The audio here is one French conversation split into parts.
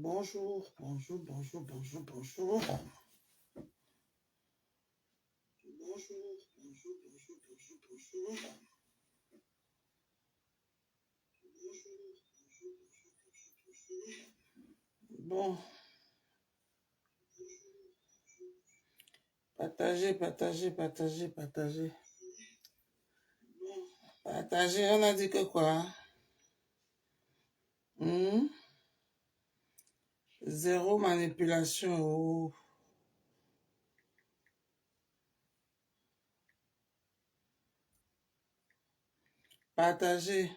Bonjour, bonjour, bonjour, bonjour, bonjour. Bonjour, bonjour, bonjour, bonjour, bonjour. Bon. Partagez, partagez, partagez, partagez. Partagez, on a dit que quoi? Zéro manipulation. Oh. Partagez.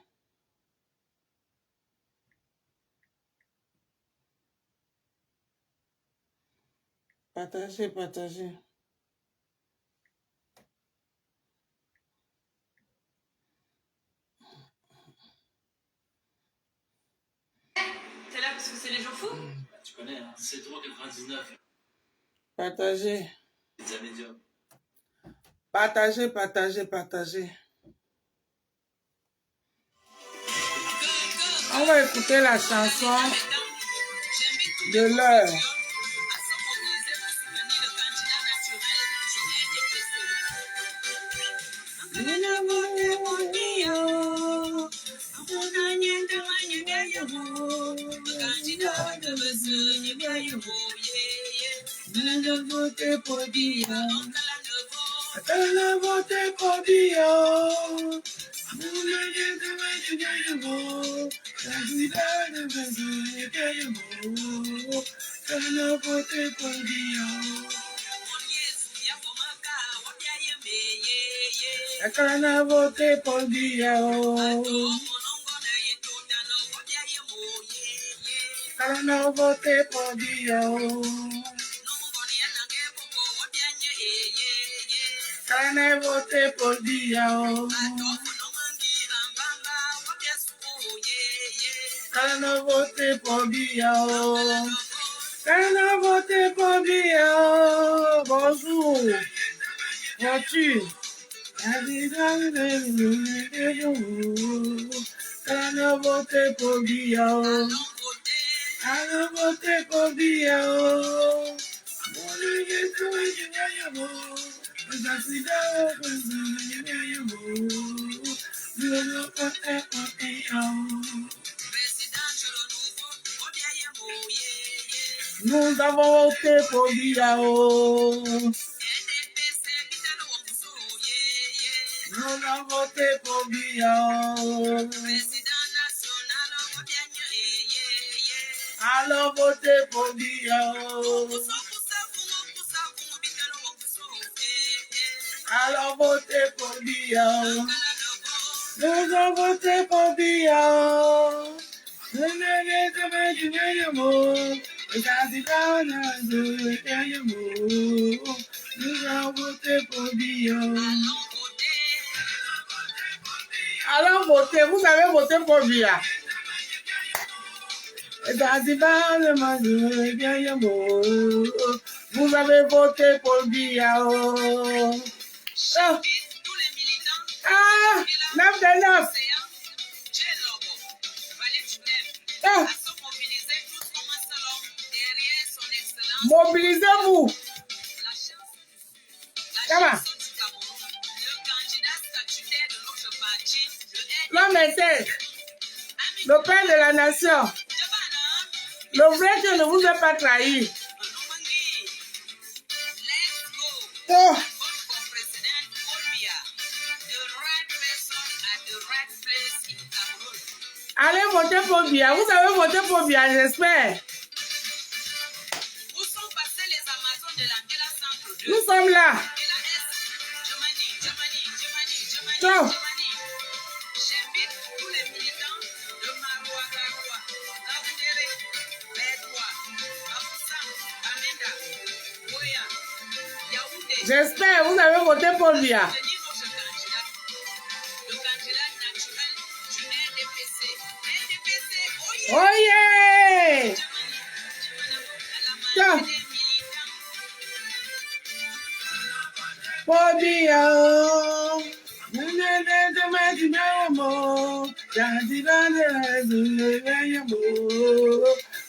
Partagez, partagez. T'es là parce que c'est les jours fous? Tu connais, hein, c'est 3,99. Partagez. Pizza médium. Partagez, partagez, partagez. On va écouter la chanson de l'heure. Akana vote pour Dia. Akana vote pour Dia. Akana vote pour Dia. Akana vote pour Dia. Akana vote pour Dia. Bonjour. Voiture. Kana vote pour Dia. Kana vote pour Dia. Nous avons voté pour Dia. Nous avons voté pour Dia. Alors votez pour Dia. Alors votez pour Dia. Nous avons voté pour Dia. Nous avons voté pour Dia. Alors votez, vous avez voté pour Dia. Vous avez voté pour Dia. Ah, 9 de 9. Mobilisez-vous. Comment? L'homme était le père de la nation. Le vrai Dieu ne vous a pas trahi. Oh. Allez voter pour Dia. Vous avez voté pour Dia, j'espère. Nous sommes là. Non. J'espère, vous avez voté pour Dia. Oh yeah! Tiens. Pour Dia.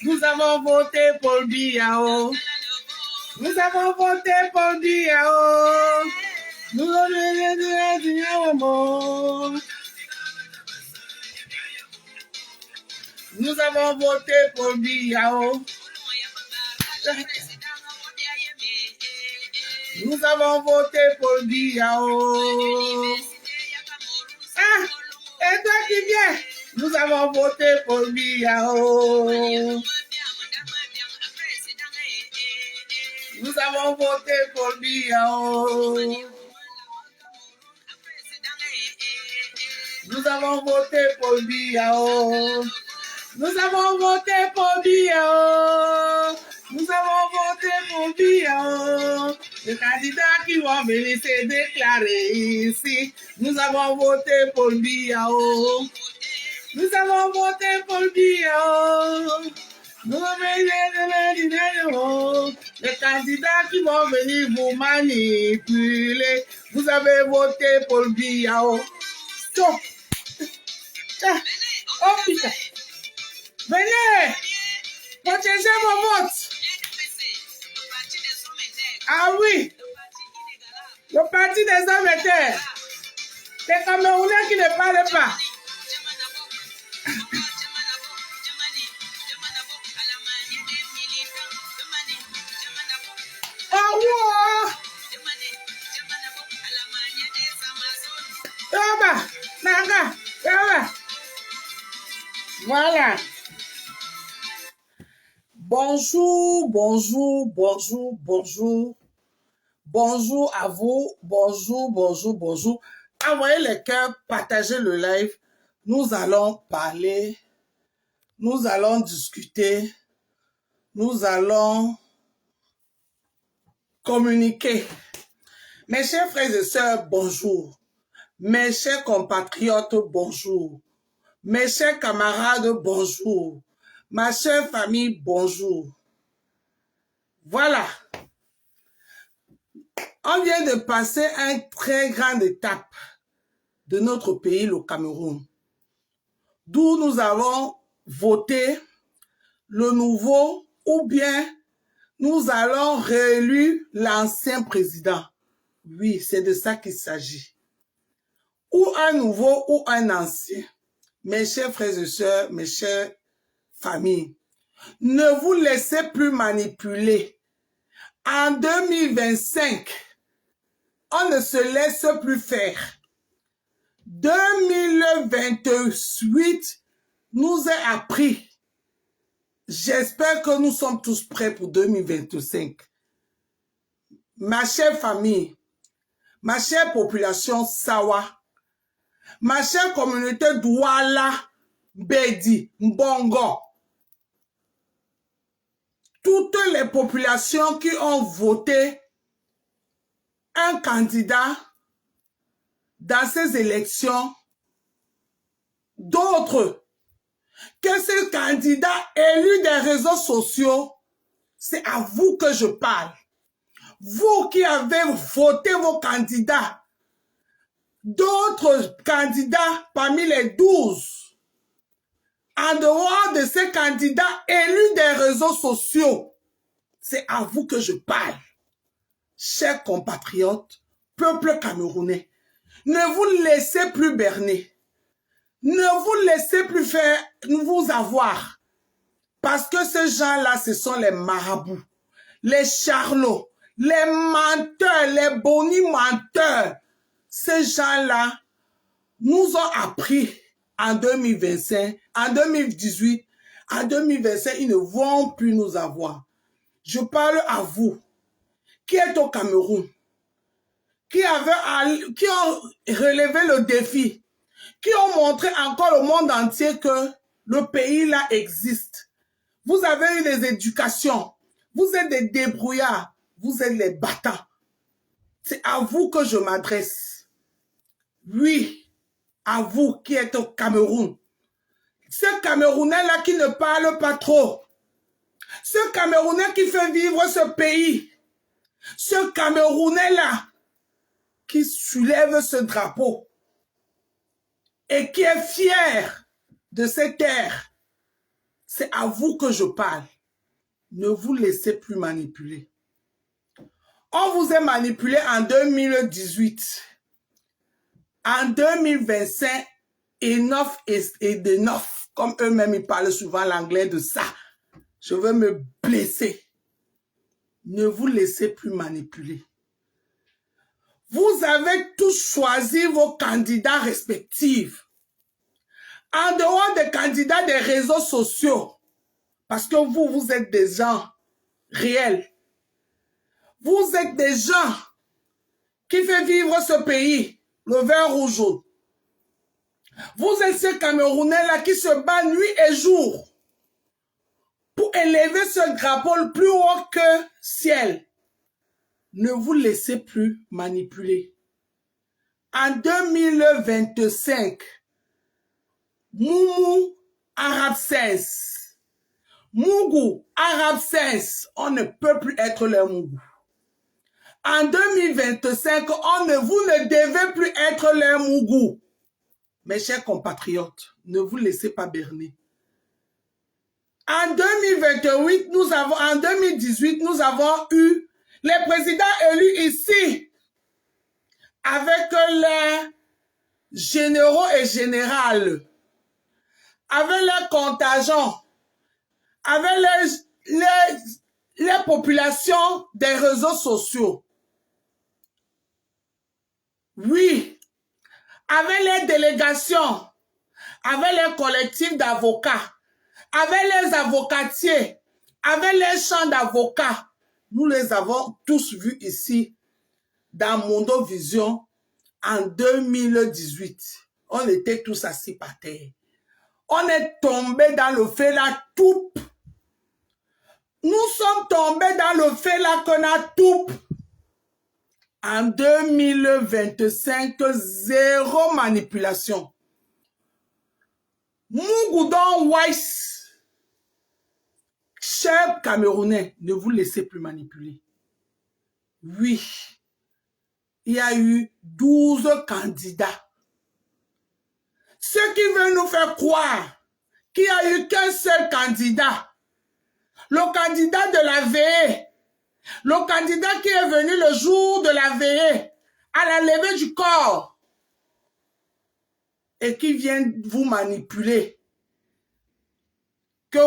Nous avons voté pour Biao. Nous avons voté pour Biao. Nous avons voté pour Biao. Nous avons voté pour Biao. Ah, et toi qui viens? Nous avons voté pour Biao. Nous avons voté pour Biao. Nous avons voté pour Biao. Nous avons voté pour Biao. Nous avons voté pour Biao. Les candidats qui vont venir se déclarer ici. Nous avons voté pour Biao. Nous avons voté pour Biao. Les candidats qui vont venir vous manipuler. Vous avez voté pour Biao. Stop. Oh putain. Venez. Protégez vos votes. Ah oui. Le parti des hommes et terres. Les Camerounais qui ne parlent pas. Oh wow. Yoba. Naga. Yoba. Voilà. Bonjour, bonjour, bonjour, bonjour. Bonjour à vous. Bonjour, bonjour, bonjour. Envoyez les cœurs, partagez le live. Nous allons parler. Nous allons discuter. Nous allons communiquer. Mes chers frères et sœurs, bonjour. Mes chers compatriotes, bonjour. Mes chers camarades, bonjour. Ma chère famille, bonjour. Voilà. On vient de passer une très grande étape de notre pays, le Cameroun, d'où nous avons voté le nouveau ou bien nous allons réélire l'ancien président. Oui, c'est de ça qu'il s'agit. Ou un nouveau ou un ancien. Mes chers frères et sœurs, mes chères familles, ne vous laissez plus manipuler. En 2025, on ne se laisse plus faire. 2028 nous a appris. J'espère que nous sommes tous prêts pour 2025. Ma chère famille, ma chère population Sawa, ma chère communauté Douala, Bedi, Mbongo, toutes les populations qui ont voté un candidat dans ces élections, d'autres que ce candidat élu des réseaux sociaux, c'est à vous que je parle. Vous qui avez voté vos candidats, d'autres candidats parmi les 12, en dehors de ces candidats élus des réseaux sociaux, c'est à vous que je parle. Chers compatriotes, peuple camerounais, ne vous laissez plus berner. Ne vous laissez plus faire vous avoir. Parce que ces gens-là, ce sont les marabouts, les charlots, les menteurs, les boni-menteurs. Ces gens-là nous ont appris en 2025, en 2018, en 2025, ils ne vont plus nous avoir. Je parle à vous, qui êtes au Cameroun, qui ont relevé le défi, qui ont montré encore au monde entier que le pays là existe. Vous avez eu des éducations, vous êtes des débrouillards, vous êtes les battants. C'est à vous que je m'adresse. Oui, à vous qui êtes au Cameroun. Ce Camerounais-là qui ne parle pas trop. Ce Camerounais qui fait vivre ce pays. Ce Camerounais-là qui soulève ce drapeau et qui est fier de cette terre. C'est à vous que je parle. Ne vous laissez plus manipuler. On vous a manipulé en 2018. En 2025, enough is enough. Comme eux-mêmes, ils parlent souvent l'anglais de ça. Je veux me blesser. Ne vous laissez plus manipuler. Vous avez tous choisi vos candidats respectifs. En dehors des candidats des réseaux sociaux. Parce que vous êtes des gens réels. Vous êtes des gens qui font vivre ce pays, le vert ou jaune. Vous êtes ces Camerounais-là qui se battent nuit et jour pour élever ce drapeau le plus haut que ciel. Ne vous laissez plus manipuler. En 2025, Moumou Arabe 16, Mougou Arabe 16, on ne peut plus être les Mougou. En 2025, vous ne devez plus être les Mougou. Mes chers compatriotes, ne vous laissez pas berner. En 2018, nous avons eu les présidents élus ici avec les généraux et générales, avec les contingents, avec les populations des réseaux sociaux. Oui, avec les délégations, avec les collectifs d'avocats, avec les avocatiers, avec les champs d'avocats. Nous les avons tous vus ici dans Mondo Vision en 2018. On était tous assis par terre. On est tombé dans le fait là tout. Nous sommes tombés dans le fait là qu'on a tout. En 2025, zéro manipulation. Mougoudon Weiss, chers Camerounais, ne vous laissez plus manipuler. Oui, il y a eu 12 candidats. Ceux qui veulent nous faire croire qu'il n'y a eu qu'un seul candidat, le candidat de la veillée, le candidat qui est venu le jour de la veillée, à la levée du corps, et qui vient vous manipuler. Que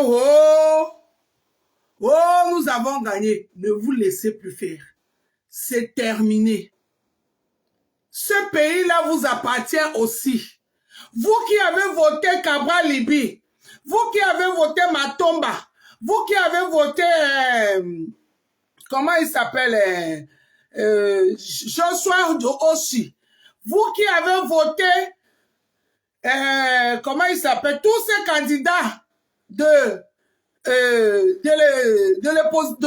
nous avons gagné. Ne vous laissez plus faire. C'est terminé. Ce pays-là vous appartient aussi. Vous qui avez voté Cabral Libi, vous qui avez voté Matomba, vous qui avez voté, comment il s'appelle, Joshua Oshi, vous qui avez voté, comment il s'appelle, tous ces candidats de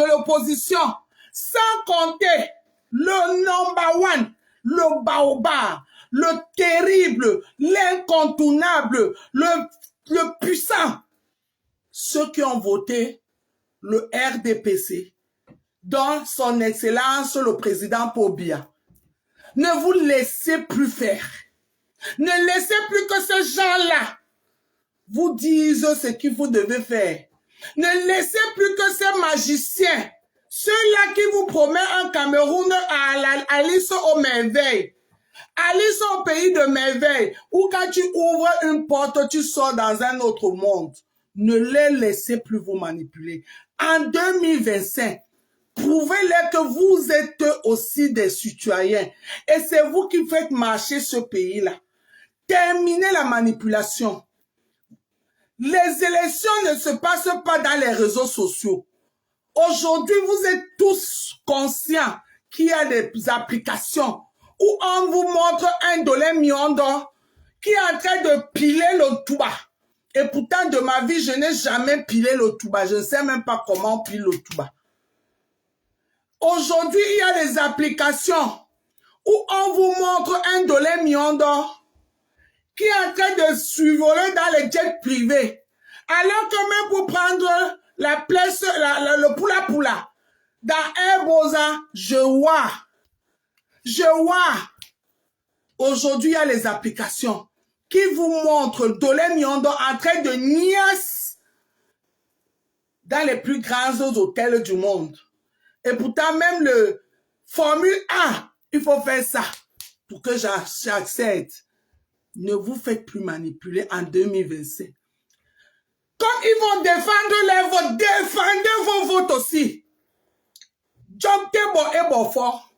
l'opposition, sans compter le number one, le baobab, le terrible, l'incontournable, le puissant. Ceux qui ont voté le RDPC, dont son excellence le président Paul Biya. Ne vous laissez plus faire. Ne laissez plus que ces gens-là vous disent ce que vous devez faire. Ne laissez plus que ces magiciens, ceux-là qui vous promettent un Cameroun à Alice aux merveilles. Alice au pays de merveilles, où quand tu ouvres une porte, tu sors dans un autre monde. Ne les laissez plus vous manipuler. En 2025, prouvez-les que vous êtes aussi des citoyens. Et c'est vous qui faites marcher ce pays-là. Terminez la manipulation. Les élections ne se passent pas dans les réseaux sociaux. Aujourd'hui, vous êtes tous conscients qu'il y a des applications où on vous montre un dolé miondo qui est en train de piler le touba. Et pourtant, de ma vie, je n'ai jamais pilé le touba. Je ne sais même pas comment on pile le touba. Aujourd'hui, il y a des applications où on vous montre un dolé miondo qui est en train de survoler dans les jets privés. Alors que même pour prendre la place, le poula-poula, dans Airbosa, je vois. Aujourd'hui, il y a les applications qui vous montrent Dolé Miondo en train de niasse dans les plus grands hôtels du monde. Et pourtant, même le Formule 1, il faut faire ça pour que j'accède. Ne vous faites plus manipuler en 2025. Comme ils vont défendre les votes, défendez vos votes aussi. Job Tebo et Beaufort.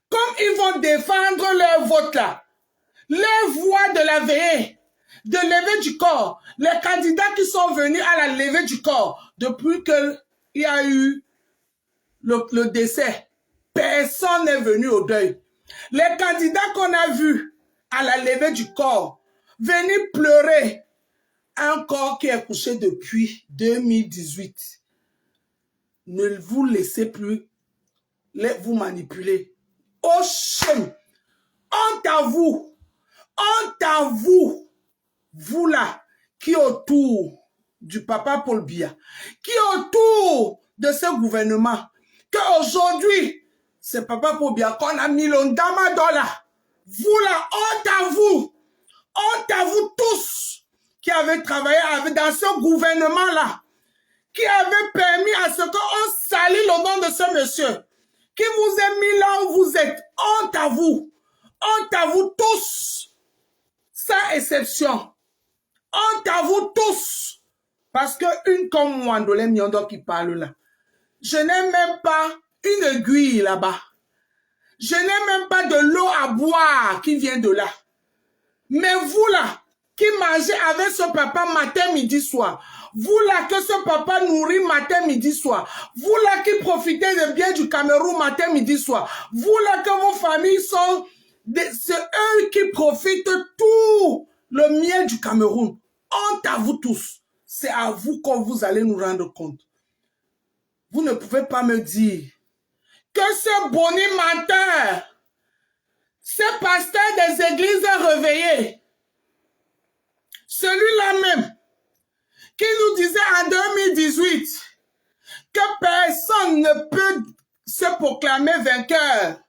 Comme ils vont défendre leurs votes là, les voix de la veillée, de lever du corps, les candidats qui sont venus à la levée du corps, depuis qu'il y a eu le décès, personne n'est venu au deuil. Les candidats qu'on a vus à la levée du corps, venir pleurer un corps qui est couché depuis 2018. Ne vous laissez plus vous manipuler. Oh shame! Honte à vous! Honte à vous! Vous là, qui autour du papa Paul Biya, qui autour de ce gouvernement, qu'aujourd'hui, c'est papa Paul Biya qu'on a mis l'ondama dollar. Vous là, honte à vous! Honte à vous tous qui avez travaillé dans ce gouvernement-là, qui avez permis à ce qu'on salit le nom de ce monsieur, qui vous a mis là où vous êtes. Honte à vous! Honte à vous tous! Sans exception. Honte à vous tous! Parce qu'une comme Mwandolé Miondo qui parle là, je n'ai même pas une aiguille là-bas. Je n'ai même pas de l'eau à boire qui vient de là. Mais vous là, qui mangez avec ce papa matin, midi, soir, vous là que ce papa nourrit matin, midi, soir, vous là qui profitez des biens du Cameroun matin, midi, soir, vous là que vos familles sont, c'est eux qui profitent tout le miel du Cameroun. Honte à vous tous. C'est à vous qu'on vous allez nous rendre compte. Vous ne pouvez pas me dire que ce bonimenteur, ce pasteur des églises réveillées, celui-là même, qui nous disait en 2018 que personne ne peut se proclamer vainqueur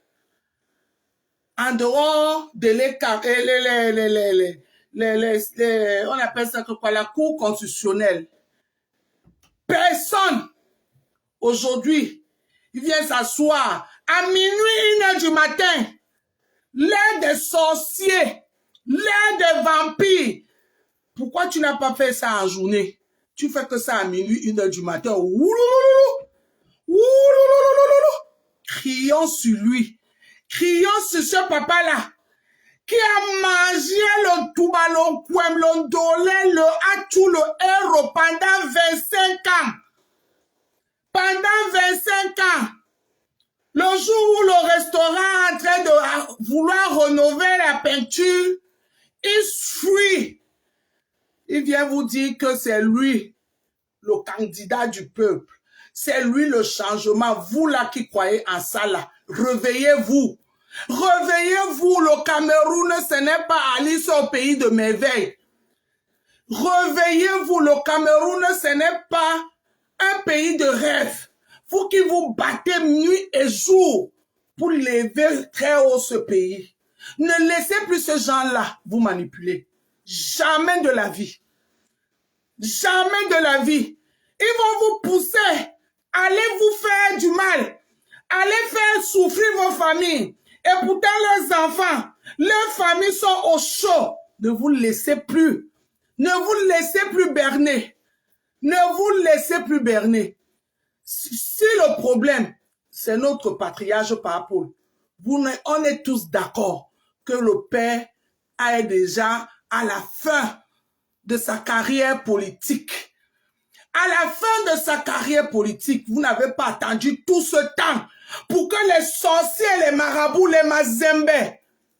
en dehors de on appelle ça quoi, la Cour constitutionnelle. Personne, aujourd'hui, il vient s'asseoir à minuit, 1h du matin, l'heure des sorciers, l'heure des vampires. Pourquoi tu n'as pas fait ça en journée? Tu fais que ça à minuit, 1h du matin. Crions sur lui. Crions sur ce papa-là qui a mangé le Toubalo, le Dolé, le Atou, le Héros pendant 25 ans. Pendant 25 ans. Le jour où le restaurant est en train de vouloir rénover la peinture, il fuit. Il vient vous dire que c'est lui, le candidat du peuple. C'est lui le changement. Vous là qui croyez en ça là, réveillez-vous. Réveillez-vous, le Cameroun, ce n'est pas Alice au pays de merveille. Réveillez-vous, le Cameroun, ce n'est pas un pays de rêve. Vous qui vous battez nuit et jour pour lever très haut ce pays. Ne laissez plus ces gens-là vous manipuler. Jamais de la vie. Jamais de la vie. Ils vont vous pousser. Allez vous faire du mal. Allez faire souffrir vos familles. Et pourtant, leurs enfants, leurs familles sont au chaud. Ne vous laissez plus. Ne vous laissez plus berner. Ne vous laissez plus berner. Si le problème, c'est notre patriarche par Paul, on est tous d'accord que le père est déjà à la fin de sa carrière politique. À la fin de sa carrière politique, vous n'avez pas attendu tout ce temps pour que les sorciers, les marabouts, les mazembe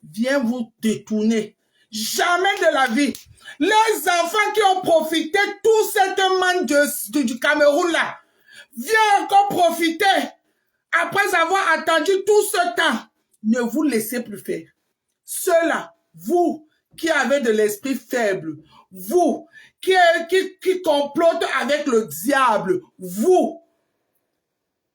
viennent vous détourner. Jamais de la vie. Les enfants qui ont profité tout cette manne du Cameroun là, viennent encore profiter après avoir attendu tout ce temps. Ne vous laissez plus faire. Ceux-là, vous qui avez de l'esprit faible, vous qui complotent avec le diable, vous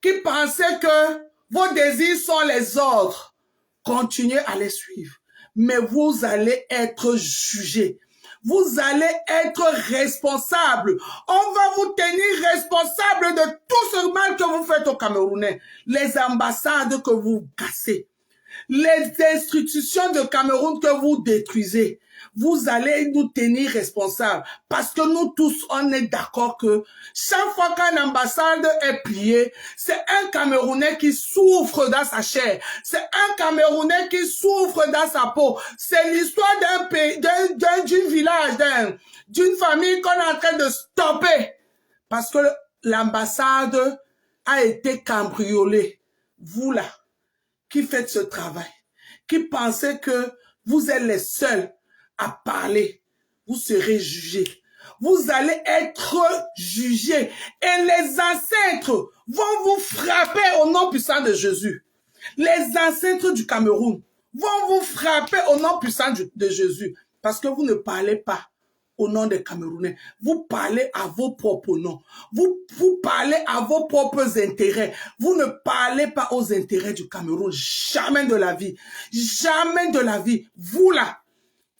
qui pensez que vos désirs sont les ordres, continuez à les suivre. Mais vous allez être jugés. Vous allez être responsable. On va vous tenir responsable de tout ce mal que vous faites aux Camerounais. Les ambassades que vous cassez. Les institutions de Cameroun que vous détruisez. Vous allez nous tenir responsables. Parce que nous tous, on est d'accord que chaque fois qu'une ambassade est pliée, c'est un Camerounais qui souffre dans sa chair. C'est un Camerounais qui souffre dans sa peau. C'est l'histoire d'un pays, d'un village, d'une famille qu'on est en train de stopper. Parce que l'ambassade a été cambriolée. Vous là, qui faites ce travail, qui pensez que vous êtes les seuls à parler, vous serez jugés. Vous allez être jugés. Et les ancêtres vont vous frapper au nom puissant de Jésus. Les ancêtres du Cameroun vont vous frapper au nom puissant de Jésus. Parce que vous ne parlez pas au nom des Camerounais. Vous parlez à vos propres noms. Vous parlez à vos propres intérêts. Vous ne parlez pas aux intérêts du Cameroun. Jamais de la vie. Jamais de la vie. Vous là,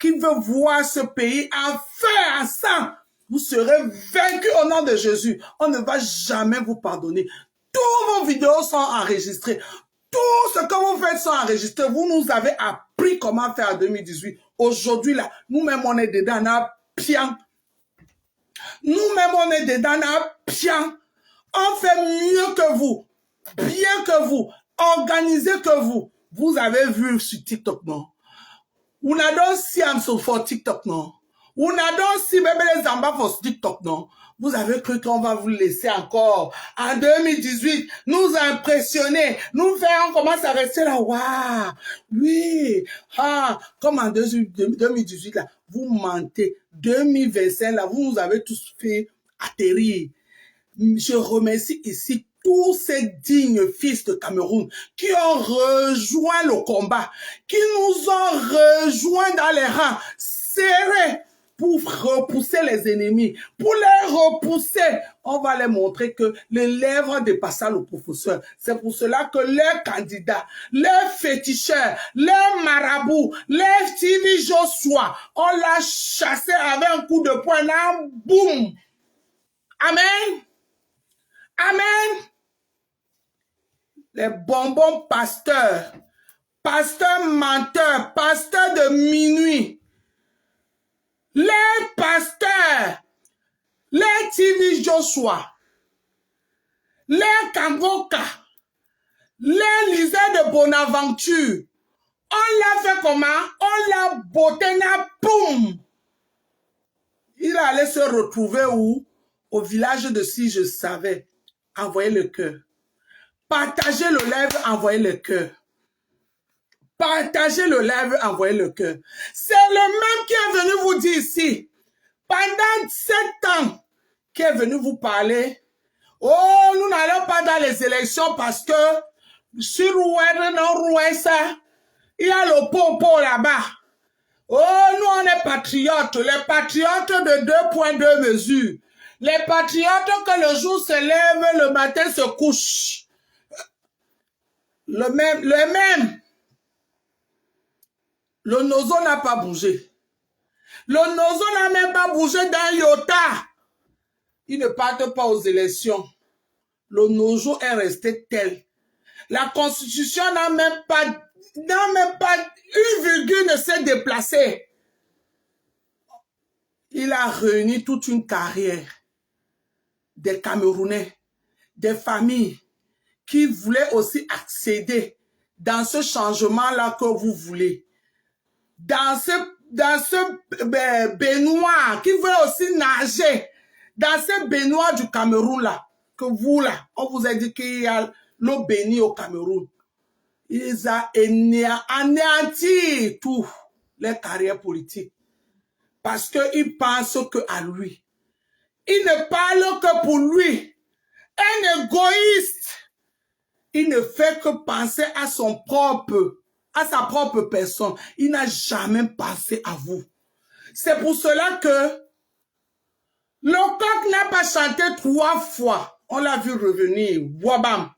qui veut voir ce pays en feu, en sang, vous serez vaincus au nom de Jésus. On ne va jamais vous pardonner. Toutes vos vidéos sont enregistrées. Tout ce que vous faites sont enregistrés. Vous nous avez appris comment faire en 2018. Aujourd'hui, là, nous-mêmes, on est dedans, on a pian. Nous-mêmes, on est dedans, on a pian. On fait mieux que vous, bien que vous, organisé que vous. Vous avez vu sur TikTok, non? On adore si I'm so for TikTok, non? On adore si bébé les amba for TikTok, non? Vous avez cru qu'on va vous laisser encore en 2018 nous impressionner, nous faire, on commence à rester là, waouh, oui, ah, comme en 2018 là, vous mentez, 2025 là, vous nous avez tous fait atterrir. Je remercie ici tous ces dignes fils de Cameroun qui ont rejoint le combat, qui nous ont rejoints dans les rangs serrés pour repousser les ennemis. Pour les repousser, on va les montrer que les lèvres dépassent le professeur. C'est pour cela que les candidats, les féticheurs, les marabouts, les TV Joshua, on l'a chassé avec un coup de poing, là, boum. Amen. Amen. Les bonbons pasteurs, pasteurs menteurs, pasteurs de minuit, les pasteurs, les TV Joshua, les Kangoka, les liseurs de Bonaventure, on l'a fait comment? On l'a botté, boum. Il allait se retrouver où? Au village de Si Je Savais. Envoyez le cœur. Partagez le live, envoyez le cœur. Partagez le live, envoyez le cœur. C'est le même qui est venu vous dire ici, pendant 7 ans, qui est venu vous parler. Oh, nous n'allons pas dans les élections parce que sur Rouessa, il y a le popo là-bas. Oh, nous on est patriotes, les patriotes de 2,2 mesures. Les patriotes que le jour se lève, le matin se couche. Le même. Le Nozo n'a pas bougé. Le Nozo n'a même pas bougé d'un iota. Il ne part pas aux élections. Le Nozo est resté tel. La Constitution n'a même pas une virgule ne s'est déplacée. Il a réuni toute une carrière des Camerounais, des familles qui voulaient aussi accéder dans ce changement-là que vous voulez. Dans ce baignoire, qui veut aussi nager dans ce baignoire du Cameroun là, que vous là, on vous a dit qu'il y a l'eau bénie au Cameroun. Ils ont anéanti tout les carrières politiques parce qu'ils pensent qu'à lui. Il ne parle que pour lui. Un égoïste. Il ne fait que penser à sa propre personne. Il n'a jamais pensé à vous. C'est pour cela que le coq n'a pas chanté 3 fois. On l'a vu revenir. Wabam.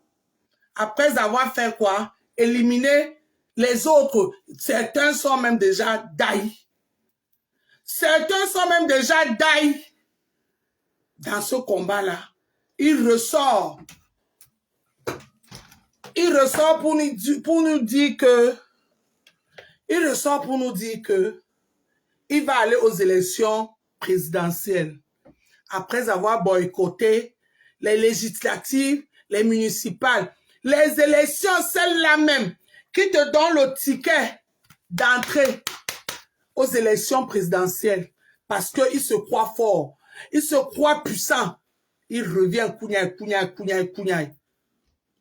Après avoir fait quoi? Éliminer les autres. Certains sont même déjà daïs. Certains sont même déjà die dans ce combat-là. Il ressort pour nous dire que il va aller aux élections présidentielles après avoir boycotté les législatives, les municipales, les élections, celles-là même qui te donnent le ticket d'entrée aux élections présidentielles parce qu'il se croit fort, il se croit puissant. Il revient cougnaille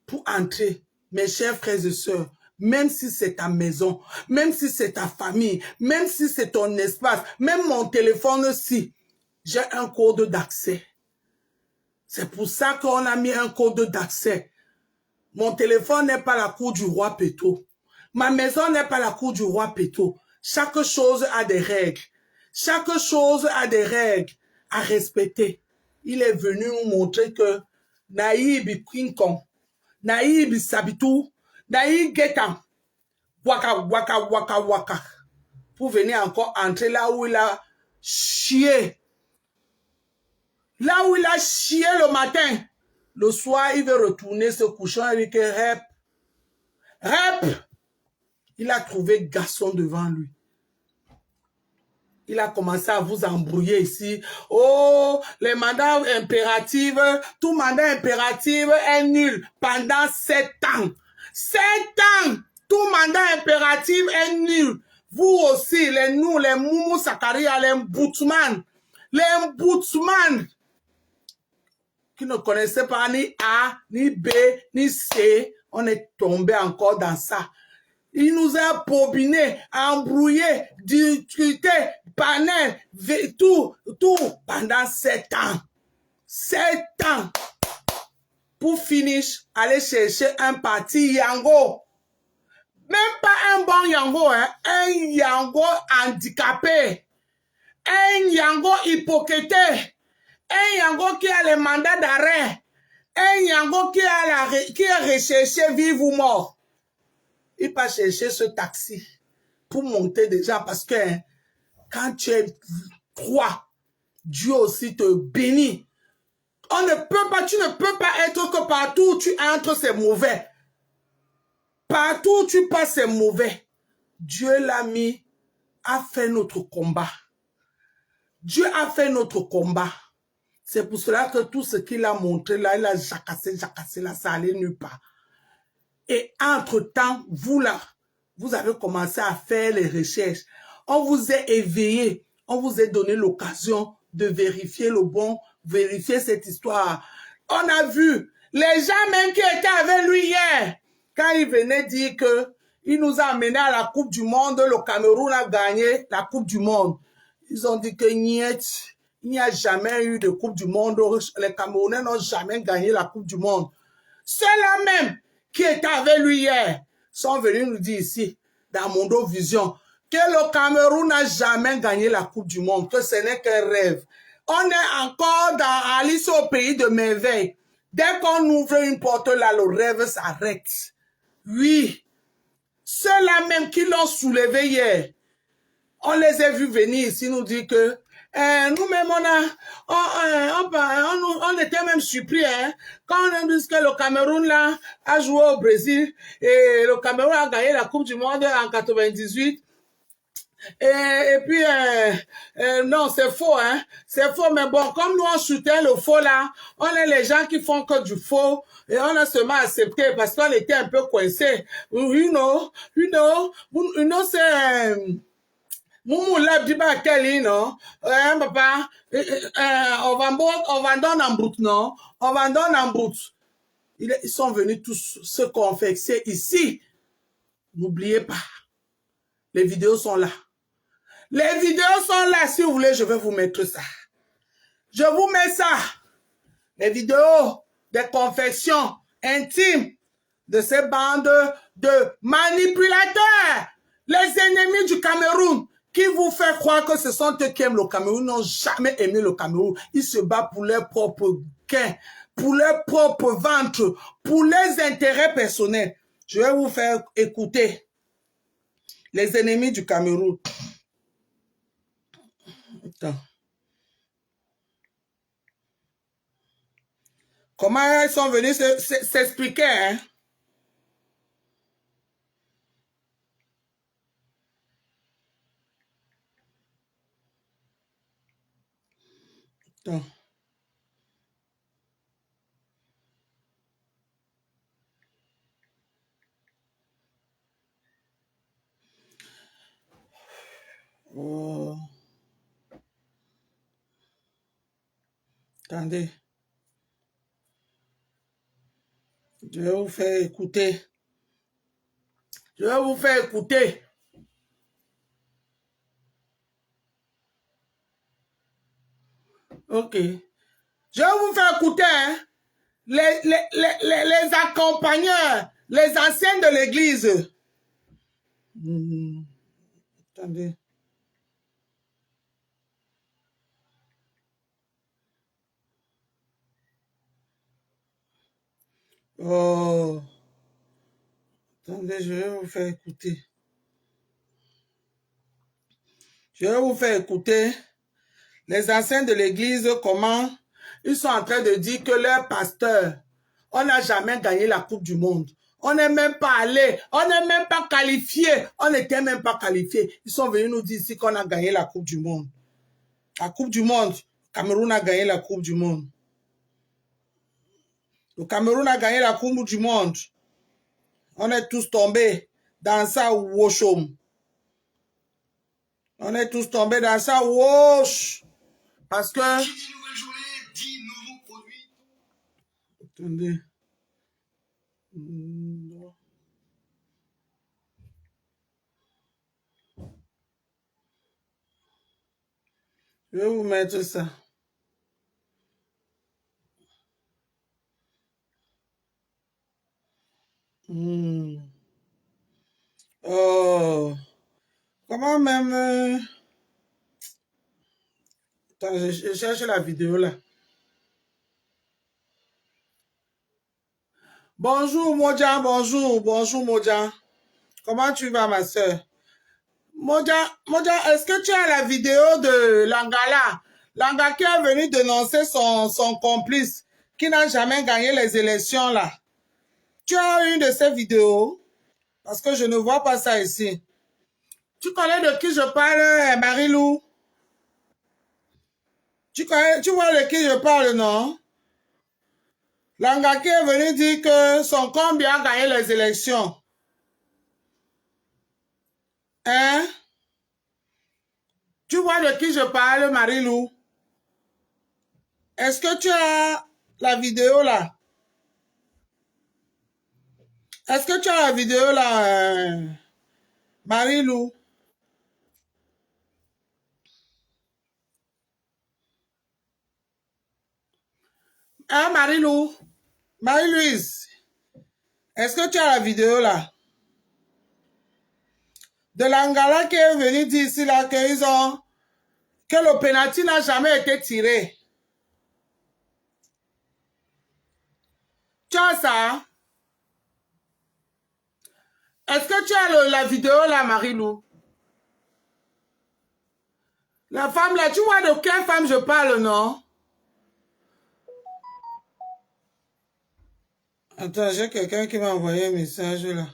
pour entrer. Mes chers frères et sœurs, même si c'est ta maison, même si c'est ta famille, même si c'est ton espace, même mon téléphone aussi, j'ai un code d'accès. C'est pour ça qu'on a mis un code d'accès. Mon téléphone n'est pas la cour du roi Péto. Ma maison n'est pas la cour du roi Péto. Chaque chose a des règles. Chaque chose a des règles à respecter. Il est venu nous montrer que Naïb Quincon, Naïb Sabitou, Naïb Guetan, waka, pour venir encore entrer là où il a chié. Là où il a chié le matin, le soir, il veut retourner se coucher avec Rep. Il a trouvé garçon devant lui. Il a commencé à vous embrouiller ici. Oh, les mandats impératifs, tout mandat impératif est nul pendant 7 ans. 7 ans, tout mandat impératif est nul. Vous aussi, les Moumou Sakaria, les Mboutsman, qui ne connaissaient pas ni A, ni B, ni C, on est tombé encore dans ça. Il nous a bobiné, embrouillé, discuté, panel, tout pendant 7 ans. 7 ans. Pour finir, aller chercher un parti Yango. Même pas un bon Yango, hein? Un Yango handicapé. Un Yango hypocrité. Un Yango qui a les mandats d'arrêt. Un Yango qui est recherché vive ou mort. Il va chercher ce taxi pour monter déjà parce que hein, quand tu es 3, Dieu aussi te bénit. Tu ne peux pas être que partout où tu entres, c'est mauvais. Partout où tu passes, c'est mauvais. Dieu l'a mis, a fait notre combat. Dieu a fait notre combat. C'est pour cela que tout ce qu'il a montré là, il a jacassé là, ça allait nulle part. Et entre-temps, vous là, vous avez commencé à faire les recherches. On vous a éveillé, on vous a donné l'occasion de vérifier le bon, vérifier cette histoire. On a vu les gens même qui étaient avec lui hier, quand il venait dire que il nous a amenés à la Coupe du Monde, le Cameroun a gagné la Coupe du Monde. Ils ont dit que il n'y a jamais eu de Coupe du Monde, les Camerounais n'ont jamais gagné la Coupe du Monde. Ceux-là même qui étaient avec lui hier sont venus nous dire ici, dans Mondo Vision, que le Cameroun n'a jamais gagné la Coupe du Monde, que ce n'est qu'un rêve. On est encore dans Alice au pays de merveille. Dès qu'on ouvre une porte là, le rêve s'arrête. Oui, ceux-là même qui l'ont soulevé hier, on les a vus venir ici nous dire que nous-mêmes, on était même surpris hein, quand on a dit que le Cameroun là, a joué au Brésil et le Cameroun a gagné la Coupe du Monde en 98. Et puis, non, c'est faux, hein. C'est faux, mais bon, comme nous on soutient le faux là, on est les gens qui font que du faux et on a seulement accepté parce qu'on était un peu coincés. You know, c'est... Moumou l'a dit bah quel non papa on va donner en brut non on va donner en brut. Ils sont venus tous se confesser ici. N'oubliez pas, les vidéos sont là. Les vidéos sont là. Si vous voulez, je vais vous mettre ça. Je vous mets ça. Les vidéos des confessions intimes de ces bandes de manipulateurs, les ennemis du Cameroun, qui vous fait croire que ce sont eux qui aiment le Cameroun, n'ont jamais aimé le Cameroun. Ils se battent pour leur propre gain, pour leur propre ventre, pour leurs intérêts personnels. Je vais vous faire écouter les ennemis du Cameroun. Attends. Comment ils sont venus s'expliquer, hein? Attends. Oh. Attendez. Je vais vous faire écouter. Je vais vous faire écouter. Ok. Je vais vous faire écouter, hein? Les accompagneurs, les anciens de l'église. Attendez. Oh. Attendez, je vais vous faire écouter. Je vais vous faire écouter les anciens de l'église, comment ils sont en train de dire que leur pasteur, on n'a jamais gagné la Coupe du Monde. On n'est même pas allé, on n'est même pas qualifié, on n'était même pas qualifié. Ils sont venus nous dire ici qu'on a gagné la Coupe du Monde. La Coupe du Monde, Cameroun a gagné la Coupe du Monde. Le Cameroun a gagné la Coupe du Monde. On est tous tombés dans ça, woshom. On est tous tombés dans ça, wosh. Parce que... Attendez. Je vais vous mettre ça. Oh. Comment même... Attends, je cherche la vidéo là. Bonjour Moja, bonjour Moja. Comment tu vas ma soeur? Moja, est-ce que tu as la vidéo de Langala? Langa qui est venu dénoncer son complice qui n'a jamais gagné les élections là. Tu as une de ces vidéos? Parce que je ne vois pas ça ici. Tu connais de qui je parle, Marie-Lou? Tu vois de qui je parle, non? Langa qui est venu dire que son combi a gagné les élections. Hein? Tu vois de qui je parle, Marie-Lou? Est-ce que tu as la vidéo là? Est-ce que tu as la vidéo là, Marie-Lou? Hein, Marie-Lou? Marie-Louise? Est-ce que tu as la vidéo là? De l'Angala qui est venu dire ici là que le penalty n'a jamais été tiré. Tu as ça? Est-ce que tu as la vidéo là, Marie-Lou? La femme là, tu vois de quelle femme je parle, non? Attends, j'ai quelqu'un qui m'a envoyé un message là.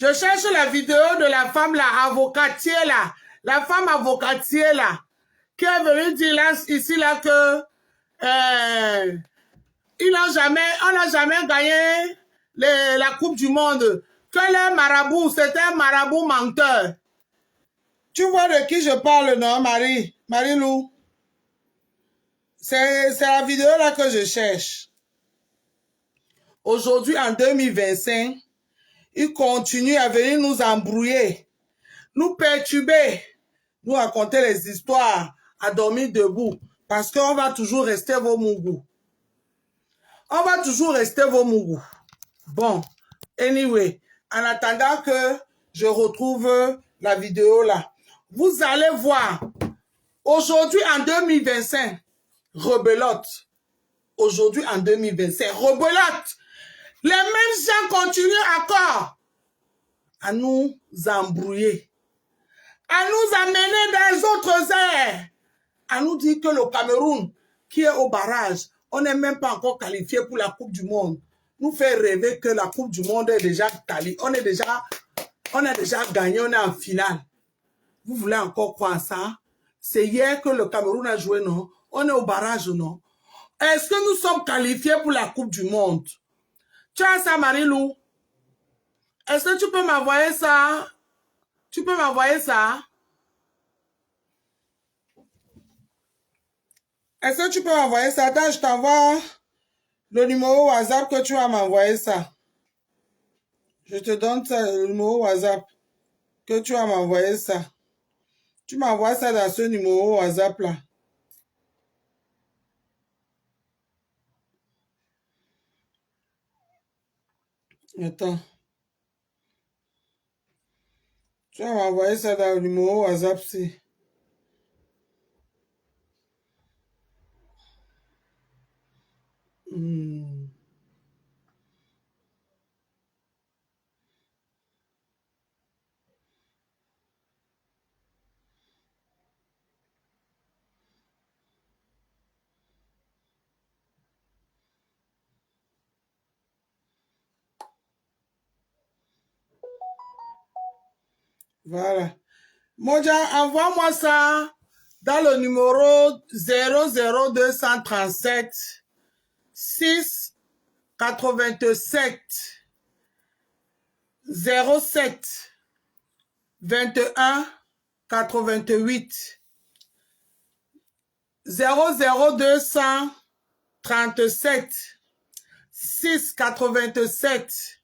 Je cherche la vidéo de la femme là, avocatier là. La femme avocatier là. Qui est venue dire là, ici là que on n'a jamais gagné la Coupe du Monde. Que le marabout, c'était un marabout menteur. Tu vois de qui je parle, non, Marie-Lou? C'est la vidéo là que je cherche. Aujourd'hui, en 2025, ils continuent à venir nous embrouiller, nous perturber, nous raconter les histoires, à dormir debout, parce qu'on va toujours rester vos mougous. On va toujours rester vos mougous. Bon, anyway, en attendant que je retrouve la vidéo là, vous allez voir, aujourd'hui en 2025, rebelote. Aujourd'hui en 2025, rebelote. Les mêmes gens continuent encore à nous embrouiller, à nous amener des autres airs, à nous dire que le Cameroun, qui est au barrage, on n'est même pas encore qualifié pour la Coupe du Monde. Nous fait rêver que la Coupe du Monde est déjà qualifiée. On a déjà gagné, on est en finale. Vous voulez encore croire ça? C'est hier que le Cameroun a joué, non? On est au barrage, non? Est-ce que nous sommes qualifiés pour la Coupe du Monde? Tu as ça, Marie-Lou? Est-ce que tu peux m'envoyer ça? Tu peux m'envoyer ça? Est-ce que tu peux m'envoyer ça? Attends, je t'envoie le numéro WhatsApp que tu vas m'envoyer ça. Je te donne ça, le numéro WhatsApp que tu vas m'envoyer ça. Tu m'envoies ça dans ce numéro WhatsApp là. Attends. Tu vas m'envoyer ça dans le numéro WhatsApp, c'est... Voilà. Moja, envoie-moi ça dans le numéro 00237 6 87 07 21 88 00237 6 87.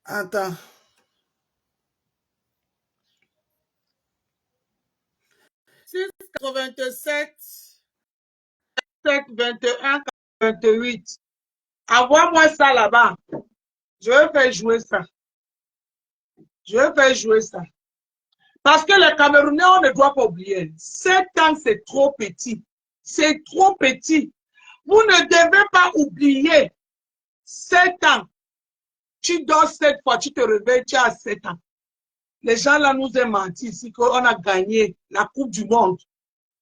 Attends. 6 87 7 21 88. Envoie-moi ça là-bas. Je vais faire jouer ça. Je vais faire jouer ça. Parce que les Camerounais, on ne doit pas oublier. 7 ans, c'est trop petit. C'est trop petit. Vous ne devez pas oublier. 7 ans. Tu dors 7 fois, tu te réveilles, tu as 7 ans. Les gens là nous ont menti ici qu'on a gagné la Coupe du Monde.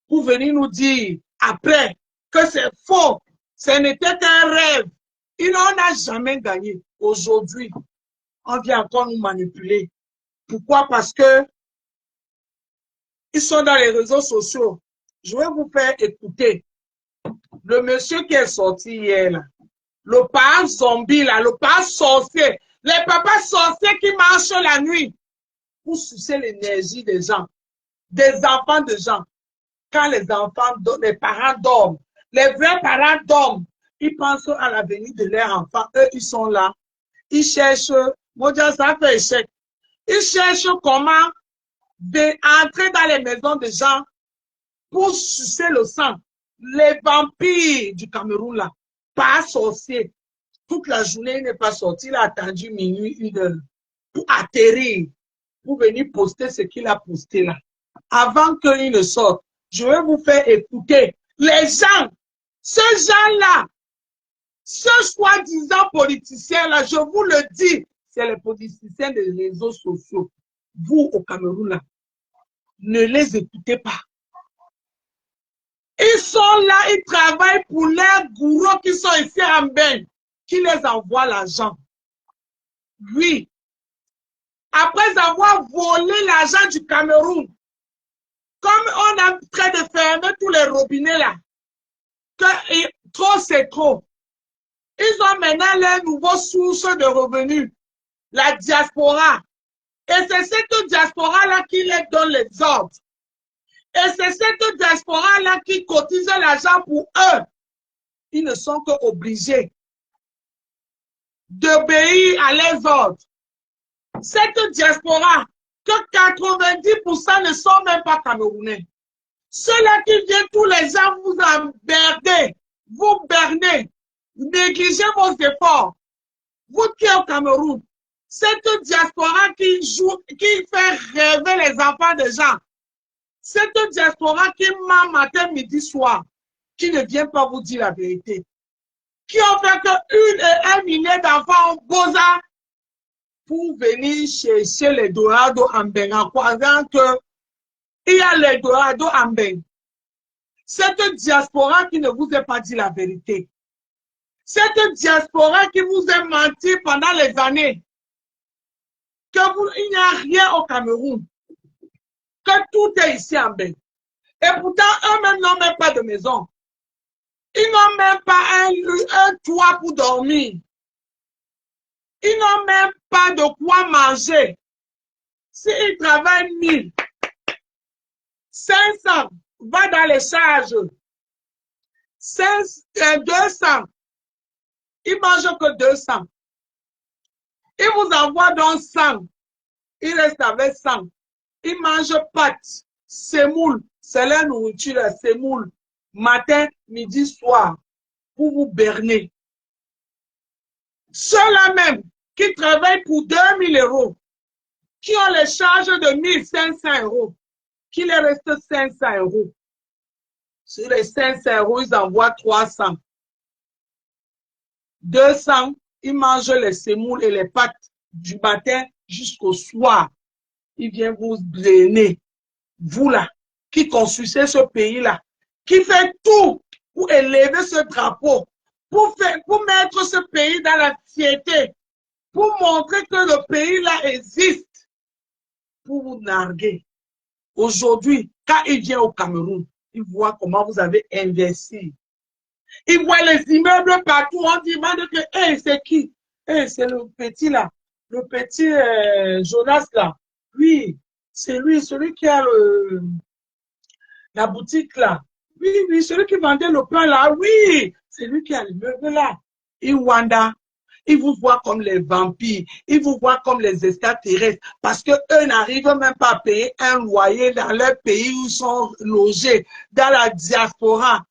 Pour venir nous dire après que c'est faux. Ce n'était qu'un rêve. On n'a jamais gagné. Aujourd'hui, on vient encore nous manipuler. Pourquoi? Parce que ils sont dans les réseaux sociaux. Je vais vous faire écouter. Le monsieur qui est sorti hier, là, le père zombie, là, le père sorcier, les papas sorciers qui marchent la nuit pour sucer l'énergie des gens, des enfants de gens. Quand les parents dorment, les vrais parents dorment, ils pensent à l'avenir de leurs enfants. Eux, ils sont là. Ils cherchent, moi, ça fait échec. Ils cherchent comment entrer dans les maisons des gens pour sucer le sang. Les vampires du Cameroun, là, pas sorciers. Toute la journée, il n'est pas sorti. Il a attendu minuit, 1 heure pour atterrir, pour venir poster ce qu'il a posté là. Avant qu'il ne sorte, je vais vous faire écouter les gens, ces gens-là, ce soi-disant politiciens-là, je vous le dis, c'est les politiciens des réseaux sociaux. Vous, au Cameroun, là, ne les écoutez pas. Ils sont là, ils travaillent pour leurs gourous qui sont ici en Ben, qui les envoient l'argent. Oui. Après avoir volé l'argent du Cameroun, comme on est en train de fermer tous les robinets là, que trop c'est trop. Ils ont maintenant leurs nouvelles sources de revenus, la diaspora. Et c'est cette diaspora-là qui les donne les ordres. Et c'est cette diaspora-là qui cotise l'argent pour eux. Ils ne sont qu'obligés d'obéir à leurs ordres. Cette diaspora, que 90% ne sont même pas camerounais. Ceux-là qui viennent tous les ans vous emmerder, vous berner, négligez vos efforts. Vous qui êtes au Cameroun, cette diaspora qui joue, qui fait rêver les enfants des gens, cette diaspora qui ment matin, midi, soir, qui ne vient pas vous dire la vérité, qui ont fait que 1 et 1 millier d'enfants ont bosa pour venir chercher les Dorado en Ben, en croyant que il y a les Dorado en Ben. Cette diaspora qui ne vous a pas dit la vérité. Cette diaspora qui vous a menti pendant les années. Il n'y a rien au Cameroun. Que tout est ici en Ben. Et pourtant, eux-mêmes n'ont même pas de maison. Ils n'ont même pas un toit pour dormir. Ils n'ont même pas de quoi manger. S'ils travaillent 1000, 500 va dans les charges. 200, ils mangent que 200. Ils vous envoient donc 100. Ils restent avec 100. Ils mangent pâtes, semoule. C'est la nourriture, la semoule. Matin, midi, soir. Pour vous berner. Ceux-là même qui travaillent pour 2000 €, qui ont les charges de 1500 €, qui les reste 500 €. Sur les 500 €, ils envoient 300. 200, ils mangent les semoules et les pâtes du matin jusqu'au soir. Ils viennent vous drainer. Vous là, qui construisez ce pays-là, qui fait tout pour élever ce drapeau, pour mettre ce pays dans la fierté, pour montrer que le pays-là existe, pour vous narguer. Aujourd'hui, quand il vient au Cameroun, il voit comment vous avez investi. Il voit les immeubles partout. On demande que, hey, c'est qui? Hey, c'est le petit là. Le petit Jonas là. Oui, c'est lui, celui qui a la boutique là. Oui, oui, celui qui vendait le pain là. Oui, c'est lui qui a l'immeuble là. Il wanda. Ils vous voient comme les vampires. Ils vous voient comme les extraterrestres. Parce qu'eux n'arrivent même pas à payer un loyer dans leur pays où ils sont logés, dans la diaspora.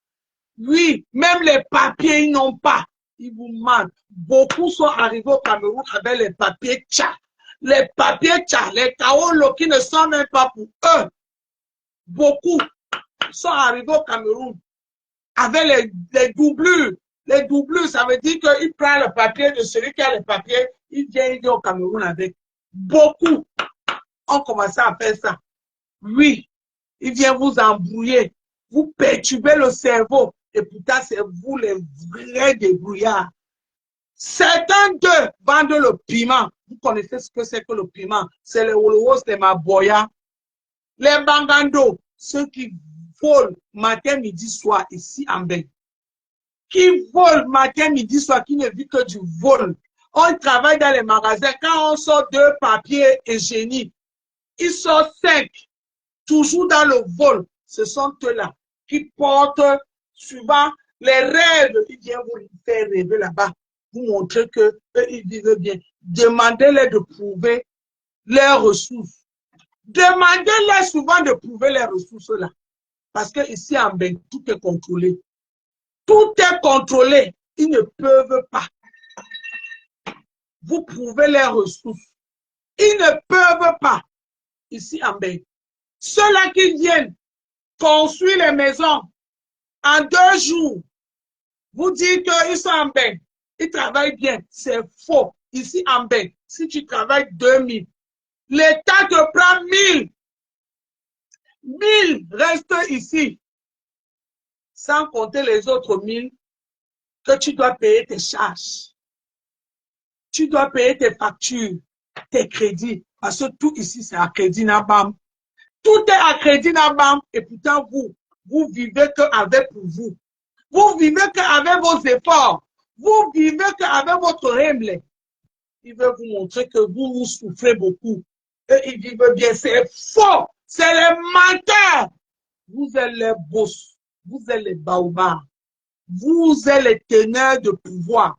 Oui, même les papiers, ils n'ont pas. Ils vous mentent. Beaucoup sont arrivés au Cameroun avec les papiers tcha. Les papiers tcha, les kaolo qui ne sont même pas pour eux. Beaucoup sont arrivés au Cameroun avec les doublures. Les doublures, ça veut dire qu'il prend le papier de celui qui a les papiers, il vient au Cameroun avec. Beaucoup ont commencé à faire ça. Oui, il vient vous embrouiller, vous perturber le cerveau. Et pourtant, c'est vous les vrais débrouillards. Certains d'eux vendent le piment. Vous connaissez ce que c'est que le piment? C'est les Wolowos, les Maboya, les Bangando, ceux qui volent matin, midi, soir ici en Belgique. Qui volent matin, midi, soir, qui ne vit que du vol. On travaille dans les magasins. Quand on sort 2 papiers hygiéniques, ils sortent 5. Toujours dans le vol. Ce sont eux-là qui portent souvent les rêves. Ils viennent vous faire rêver là-bas. Vous montrer qu'eux, ils vivent bien. Demandez-les de prouver leurs ressources. Demandez-les souvent de prouver les ressources là. Parce que ici en Belgique, tout est contrôlé. Tout est contrôlé. Ils ne peuvent pas vous prouver les ressources. Ils ne peuvent pas. Ici en Belgique. Ceux-là qui viennent construire les maisons en 2 jours, vous dites qu'ils sont en Belgique. Ils travaillent bien. C'est faux. Ici en Belgique, si tu travailles 2000, l'État te prend 1000. 1000 restent ici. Sans compter les autres 1000 que tu dois payer tes charges. Tu dois payer tes factures, tes crédits. Parce que tout ici, c'est à crédit Nabam. Tout est à crédit Nabam. Et pourtant, vous vivez qu'avec pour vous. Vous vivez qu'avec vos efforts. Vous vivez qu'avec votre remble. Ils veulent vous montrer que vous souffrez beaucoup. Et ils vivent bien. C'est faux. C'est les menteurs. Vous êtes les boss. Vous êtes les baobabs. Vous êtes les teneurs de pouvoir.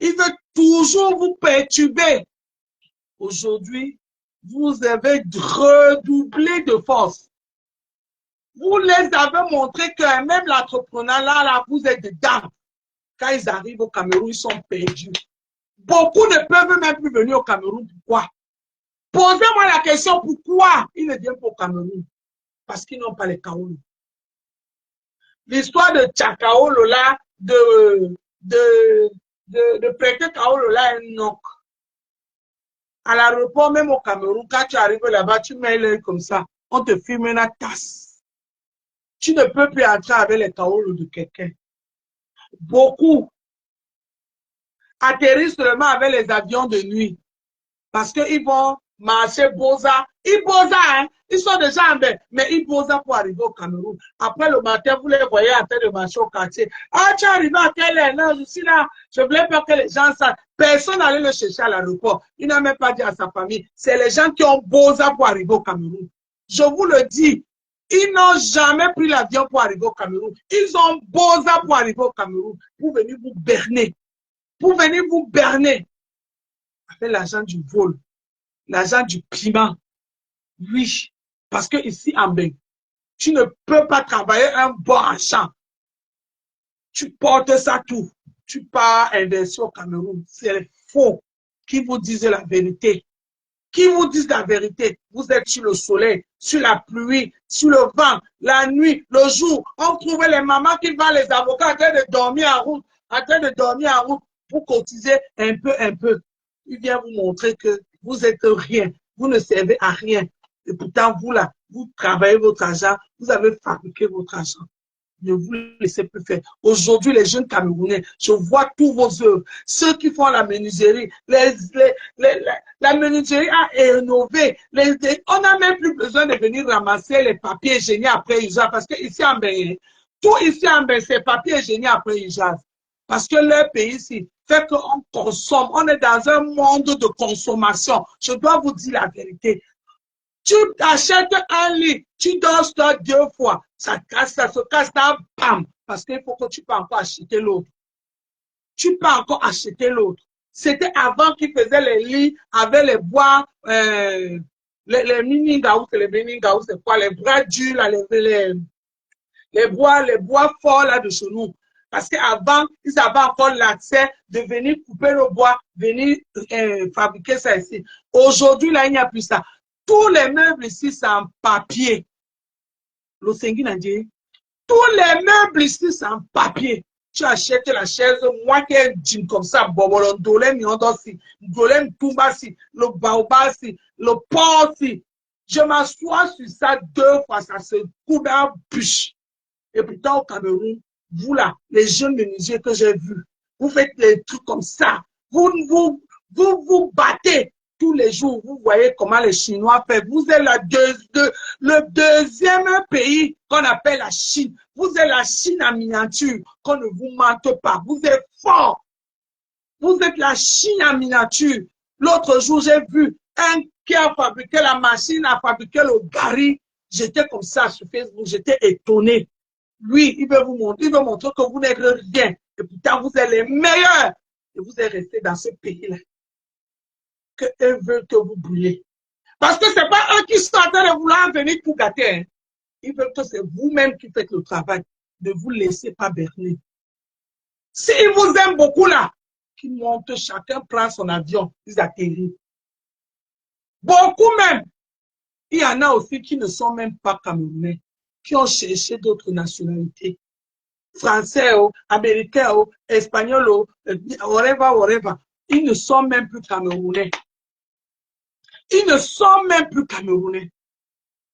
Ils veulent toujours vous perturber. Aujourd'hui, vous avez redoublé de force. Vous les avez montré que même l'entrepreneuriat, là, vous êtes dedans. Quand ils arrivent au Cameroun, ils sont perdus. Beaucoup ne peuvent même plus venir au Cameroun. Pourquoi? Posez-moi la question, pourquoi ils ne viennent pas au Cameroun? Parce qu'ils n'ont pas les kaolo. L'histoire de Tchakaolo, là, de prêter Kaolo là un knock. À l'aéroport, même au Cameroun, quand tu arrives là-bas, tu mets l'œil comme ça, on te filme une tasse. Tu ne peux plus entrer avec les Kaolo de quelqu'un. Beaucoup atterrissent seulement avec les avions de nuit parce qu'ils vont marcher Boza. Ils Boza, hein? Ils sont déjà en bain, mais ils Boza pour arriver au Cameroun. Après le matin, vous les voyez en train de marcher au quartier. Ah, tu es arrivé à quelle heure? Non, je suis là. Je voulais pas que les gens savent. Personne n'allait le chercher à l'aéroport. Il n'a même pas dit à sa famille. C'est les gens qui ont Boza pour arriver au Cameroun. Je vous le dis. Ils n'ont jamais pris l'avion pour arriver au Cameroun. Ils ont Boza pour arriver au Cameroun, pour venir vous berner. Pour venir vous berner. Avec l'argent du vol, l'argent du piment. Oui, parce que ici en Bénin, tu ne peux pas travailler un bon argent. Tu portes ça tout. Tu pars investir au Cameroun. C'est faux. Qui vous disent la vérité? Qui vous disent la vérité? Vous êtes sur le soleil, sur la pluie, sur le vent, la nuit, le jour. On trouve les mamans qui vont les avocats en train de dormir en route, pour cotiser un peu, un peu. Il vient vous montrer que vous êtes rien, vous ne servez à rien. Et pourtant, vous là, vous travaillez votre argent, vous avez fabriqué votre argent. Ne vous laissez plus faire. Aujourd'hui, les jeunes Camerounais, je vois tous vos œuvres. Ceux qui font la menuiserie, la menuiserie a innové. On n'a même plus besoin de venir ramasser les papiers géniaux après usage. Parce que ici en Bénin, tout ici en Bénin, c'est papier géniaux après usage. Parce que leur pays ici fait qu'on consomme. On est dans un monde de consommation. Je dois vous dire la vérité. Tu achètes un lit, tu dors ça 2 fois, ça se casse, bam, parce qu'il faut que tu peux encore acheter l'autre. Tu peux encore acheter l'autre. C'était avant qu'ils faisaient les lits avec les bois, les mini-gaous, c'est quoi, les bras durs, là, les bois forts là de chez nous. Parce qu'avant, ils avaient encore l'accès de venir couper le bois, venir fabriquer ça ici. Aujourd'hui, là, il n'y a plus ça. Tous les meubles ici, c'est en papier. Tous les meubles ici, c'est en papier. Tu achètes la chaise, moi qui ai un jean comme ça, le baobab, le porc, je m'assois sur ça 2 fois, ça se coupe en bûche. Et pourtant, au Cameroun, vous là, les jeunes menuisiers que j'ai vus, vous faites des trucs comme ça. Vous vous battez. Tous les jours, vous voyez comment les Chinois font. Vous êtes le deuxième pays qu'on appelle la Chine. Vous êtes la Chine en miniature, qu'on ne vous mente pas. Vous êtes fort. Vous êtes la Chine en miniature. L'autre jour, j'ai vu un qui a fabriqué la machine, a fabriqué le gari. J'étais comme ça sur Facebook, j'étais étonné. Lui, il veut vous montrer, que vous n'êtes rien. Et pourtant, vous êtes les meilleurs. Et vous êtes restés dans ce pays-là. Qu'eux veulent que vous brûlez. Parce que ce n'est pas eux qui sont en train de vouloir venir pour gâter. Hein. Ils veulent que c'est vous-même qui faites le travail. Ne vous laissez pas berner. S'ils vous aiment beaucoup là, qu'ils montent, chacun prend son avion, ils atterrissent. Beaucoup même. Il y en a aussi qui ne sont même pas camerounais, qui ont cherché d'autres nationalités. Français, américains, espagnols, whatever. Ils ne sont même plus camerounais. Ils ne sont même plus camerounais.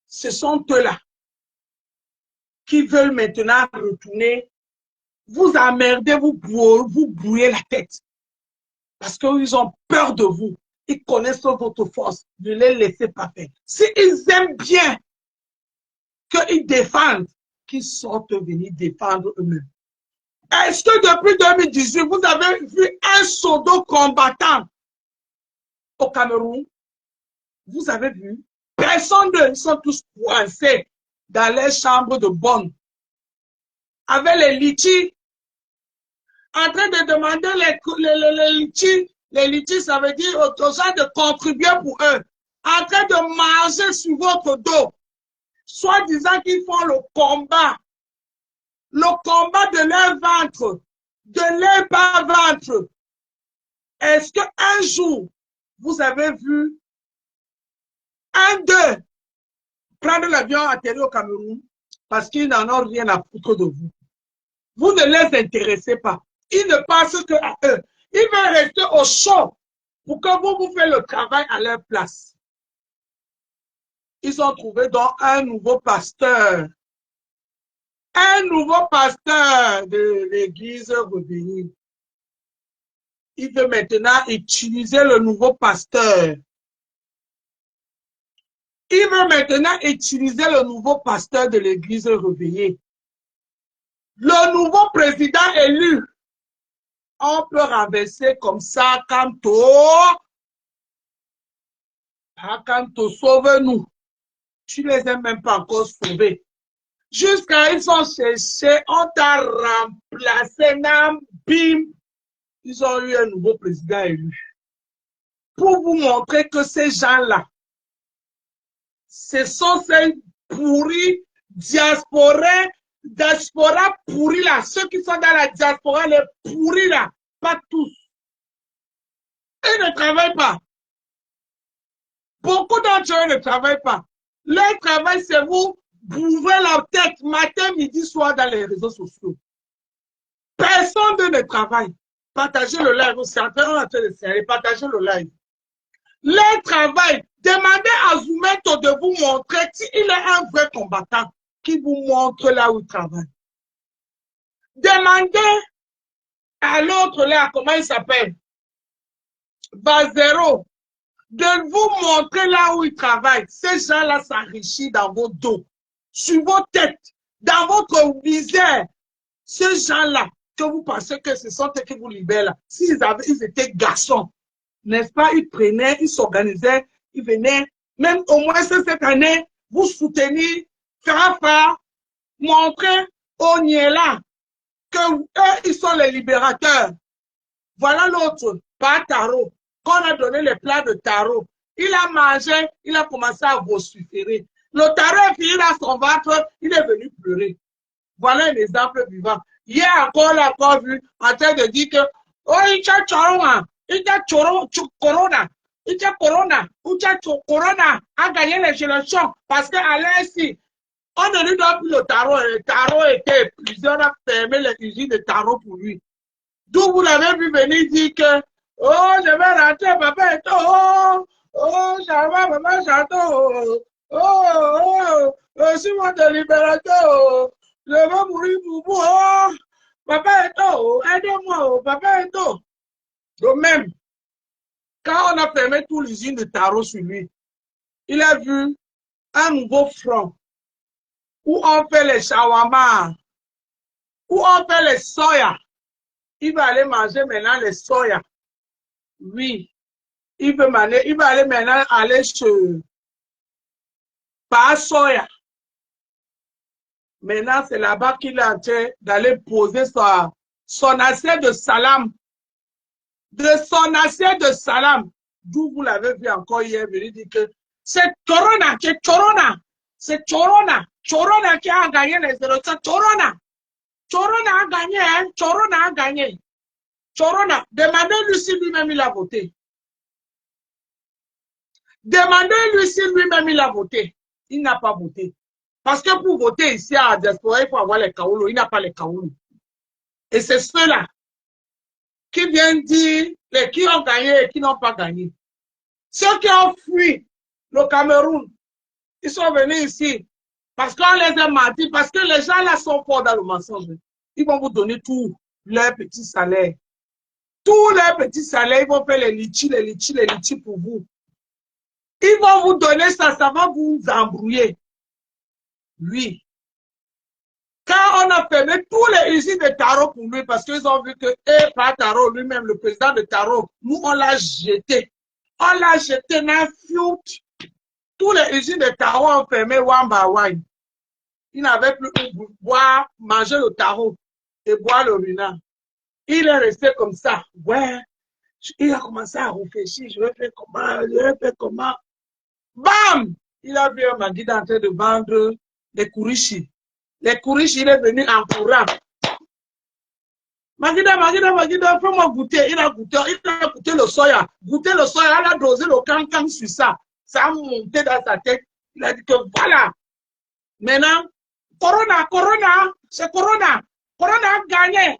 Ce sont eux-là qui veulent maintenant retourner, vous emmerder, vous brouiller la tête. Parce qu'ils ont peur de vous. Ils connaissent votre force. Ne les laissez pas faire. S'ils aiment bien qu'ils défendent, qu'ils sortent venir défendre eux-mêmes. Est-ce que depuis 2018, vous avez vu un pseudo combattant au Cameroun? Vous avez vu? Personne d'eux, ils sont tous coincés dans les chambres de bonne. Avec les litchis, en train de demander les litchis. Les litchis, ça veut dire aux gens de contribuer pour eux. En train de manger sur votre dos. Soit disant qu'ils font le combat. Le combat de leur ventre. De leur bas-ventre. Est-ce qu'un jour, vous avez vu un d'eux prendre l'avion atterrir au Cameroun parce qu'ils n'en ont rien à foutre de vous? Vous ne les intéressez pas. Il ne pense qu'à eux. Il va rester au chaud pour que vous faites le travail à leur place. Ils ont trouvé donc un nouveau pasteur. Un nouveau pasteur de l'église réveillée. Il veut maintenant utiliser le nouveau pasteur. Il veut maintenant utiliser le nouveau pasteur de l'église réveillée. Le nouveau président élu. On peut renverser comme ça Kanto, sauve-nous. Tu les as même pas encore sauvés. Jusqu'à ils sont cherchés, on t'a remplacé, bim. Ils ont eu un nouveau président élu. Pour vous montrer que ces gens-là, ce sont ces pourris diaspora pourris là. Ceux qui sont dans la diaspora, les pourris là. Pas tous. Ils ne travaillent pas. Beaucoup d'entre eux ne travaillent pas. Leur travail, c'est vous bourrer leur tête matin, midi, soir dans les réseaux sociaux. Personne ne travaille. Partagez le live. On est en train de serrer. Partagez le live. Leur travail, demandez à Zoumeto de vous montrer s'il est un vrai combattant qui vous montre là où il travaille. Demandez à l'autre là, comment il s'appelle, Bazero, de vous montrer là où il travaille. Ces gens-là s'enrichissent dans vos dos, sur vos têtes, dans votre misère. Ces gens-là, que vous pensez que ce sont eux qui vous libèrent là, ils étaient garçons, n'est-ce pas, ils prenaient, ils s'organisaient, ils venaient, même au moins cette année, vous soutenir, faire, montrer au Niela que eux, ils sont les libérateurs. Voilà l'autre, pas Tarot, qu'on a donné les plats de Tarot. Il a mangé, il a commencé à vociférer. Le Tarot est fini dans son ventre, il est venu pleurer. Voilà un exemple vivant. Hier encore, l'a encore vu en train de dire que oh, il y a corona, corona a gagné les élections parce qu'à l'instant, on ne lui donne plus le tarot. Le tarot était épuisé, on a fermé les usines de tarot pour lui. D'où vous l'avez vu venir dire que oh, je vais rentrer, papa et tout. Oh, j'avais maman château. Je suis mon libérateur. Je vais mourir pour vous. Oh, papa et tout. Aidez-moi, papa et tout. Donc même, quand on a fermé toute l'usine de tarot sur lui, il a vu un nouveau front où on fait les shawarma, où on fait les soya. Il va aller manger maintenant les soya. Oui. Il va aller maintenant aller chez Pas soya. Maintenant, c'est là-bas qu'il a en train d'aller poser son assiette de salam. De son assiette de salam. D'où vous l'avez vu encore hier, venir dire que c'est Corona, c'est Corona qui a gagné les élections. Corona a gagné, hein? Corona a gagné. Demandez-lui si lui-même il a voté. Demandez-lui si lui-même il a voté. Il n'a pas voté. Parce que pour voter ici à diaspora, il faut avoir les kaoulos. Il n'a pas les kaoulos. Et c'est ceux-là qui viennent dire qui ont gagné et qui n'ont pas gagné. Ceux qui ont fui le Cameroun, ils sont venus ici parce qu'on les a menti, parce que les gens là sont forts dans le mensonge. Ils vont vous donner tout leur petit salaire. Tous leurs petits salaires, ils vont faire les litchis pour vous. Ils vont vous donner ça, ça va vous embrouiller. Lui. Quand on a fermé tous les usines de tarot pour lui, parce qu'ils ont vu que, pas tarot, lui-même, le président de tarot, nous, on l'a jeté. On l'a jeté dans le fiout. Tous les usines de tarot ont fermé one by one. Il n'avait plus où boire, manger le tarot et boire le runa. Il est resté comme ça. Ouais. Il a commencé à réfléchir. Je vais faire comment. Bam! Il a vu un Magida en train de vendre des kourichi. Les kourichi, il est venu en courant. Magida, fais-moi goûter. Il a goûté le soya. Goûter le soya, il a dosé le cancan sur ça. Ça a monté dans sa tête. Il a dit que voilà. Maintenant, Corona, c'est Corona. Corona a gagné.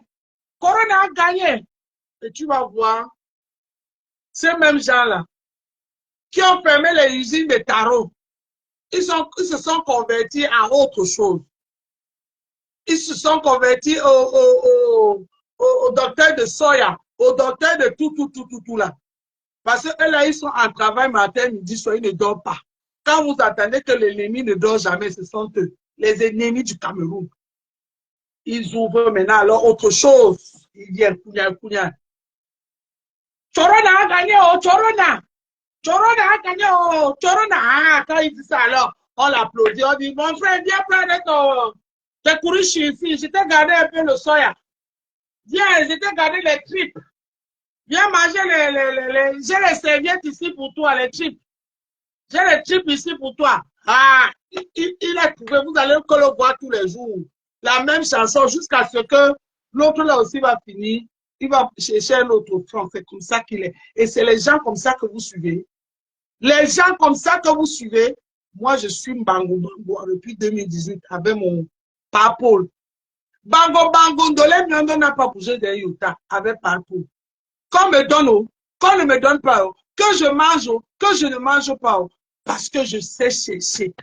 Corona a gagné. Et tu vas voir, ces mêmes gens-là, qui ont fermé les usines de tarot, ils se sont convertis à autre chose. Ils se sont convertis au docteur de soya, au docteur de tout là. Parce que là, ils sont en travail matin, midi, soir, ils ne dorment pas. Quand vous attendez que l'ennemi ne dort jamais, ce sont eux, les ennemis du Cameroun. Ils ouvrent maintenant alors autre chose. Ils viennent, Kounia. Chorona a gagné, oh, Chorona. Chorona a gagné, oh, Chorona. Ah, quand il dit ça, alors, on l'applaudit, on dit, mon frère, viens prendre tes courriches ici. Je t'ai gardé un peu le soya. Viens, je t'ai gardé les tripes. Viens manger j'ai les serviettes ici pour toi, les tripes. J'ai les tripes ici pour toi. Ah, il a trouvé, vous allez que le voir tous les jours. La même chanson jusqu'à ce que l'autre là aussi va finir. Il va chercher un autre front. C'est comme ça qu'il est. Et c'est les gens comme ça que vous suivez. Les gens comme ça que vous suivez. Moi, je suis Mbango depuis 2018 avec mon Paul. Bango Ndolé Nyondo n'a pas bougé de Utah avec Paul. Qu'on me donne, qu'on ne me donne pas, que je mange, que je ne mange pas, parce que je sais chercher.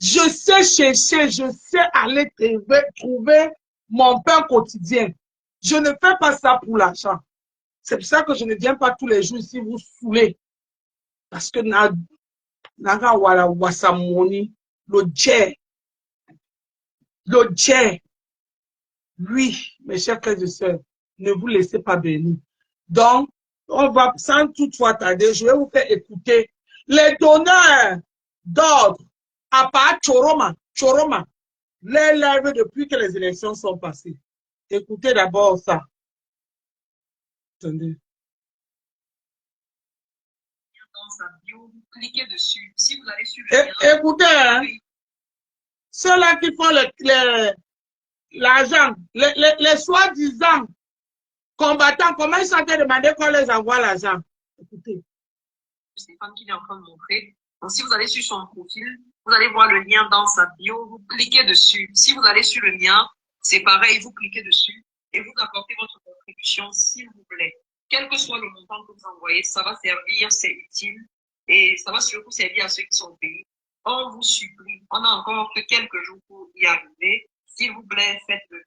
Je sais chercher, je sais aller trouver mon pain quotidien. Je ne fais pas ça pour l'argent. C'est pour ça que je ne viens pas tous les jours ici vous saouler. Parce que naga wala wasamoni, le djé, lui, mes chers frères et sœurs, ne vous laissez pas bénir. Donc, on va sans toutefois tarder, je vais vous faire écouter les donneurs d'ordre, à part Choroma, les lives depuis que les élections sont passées. Écoutez d'abord ça. Attendez. Dans sa bio, vous cliquez dessus. Si vous allez sur le lien, écoutez, hein, ceux-là qui font l'argent, les soi-disant combattants, comment ils sont en train de demander qu'on les envoie l'argent? Écoutez. Stéphane qui est en train de montrer. Donc, si vous allez sur son profil, vous allez voir le lien dans sa bio, vous cliquez dessus. Si vous allez sur le lien, c'est pareil, vous cliquez dessus et vous apportez votre contribution, s'il vous plaît. Quel que soit le montant que vous envoyez, ça va servir, c'est utile et ça va surtout servir à ceux qui sont au pays. On vous supplie, on a encore que quelques jours pour y arriver. S'il vous plaît, faites-le.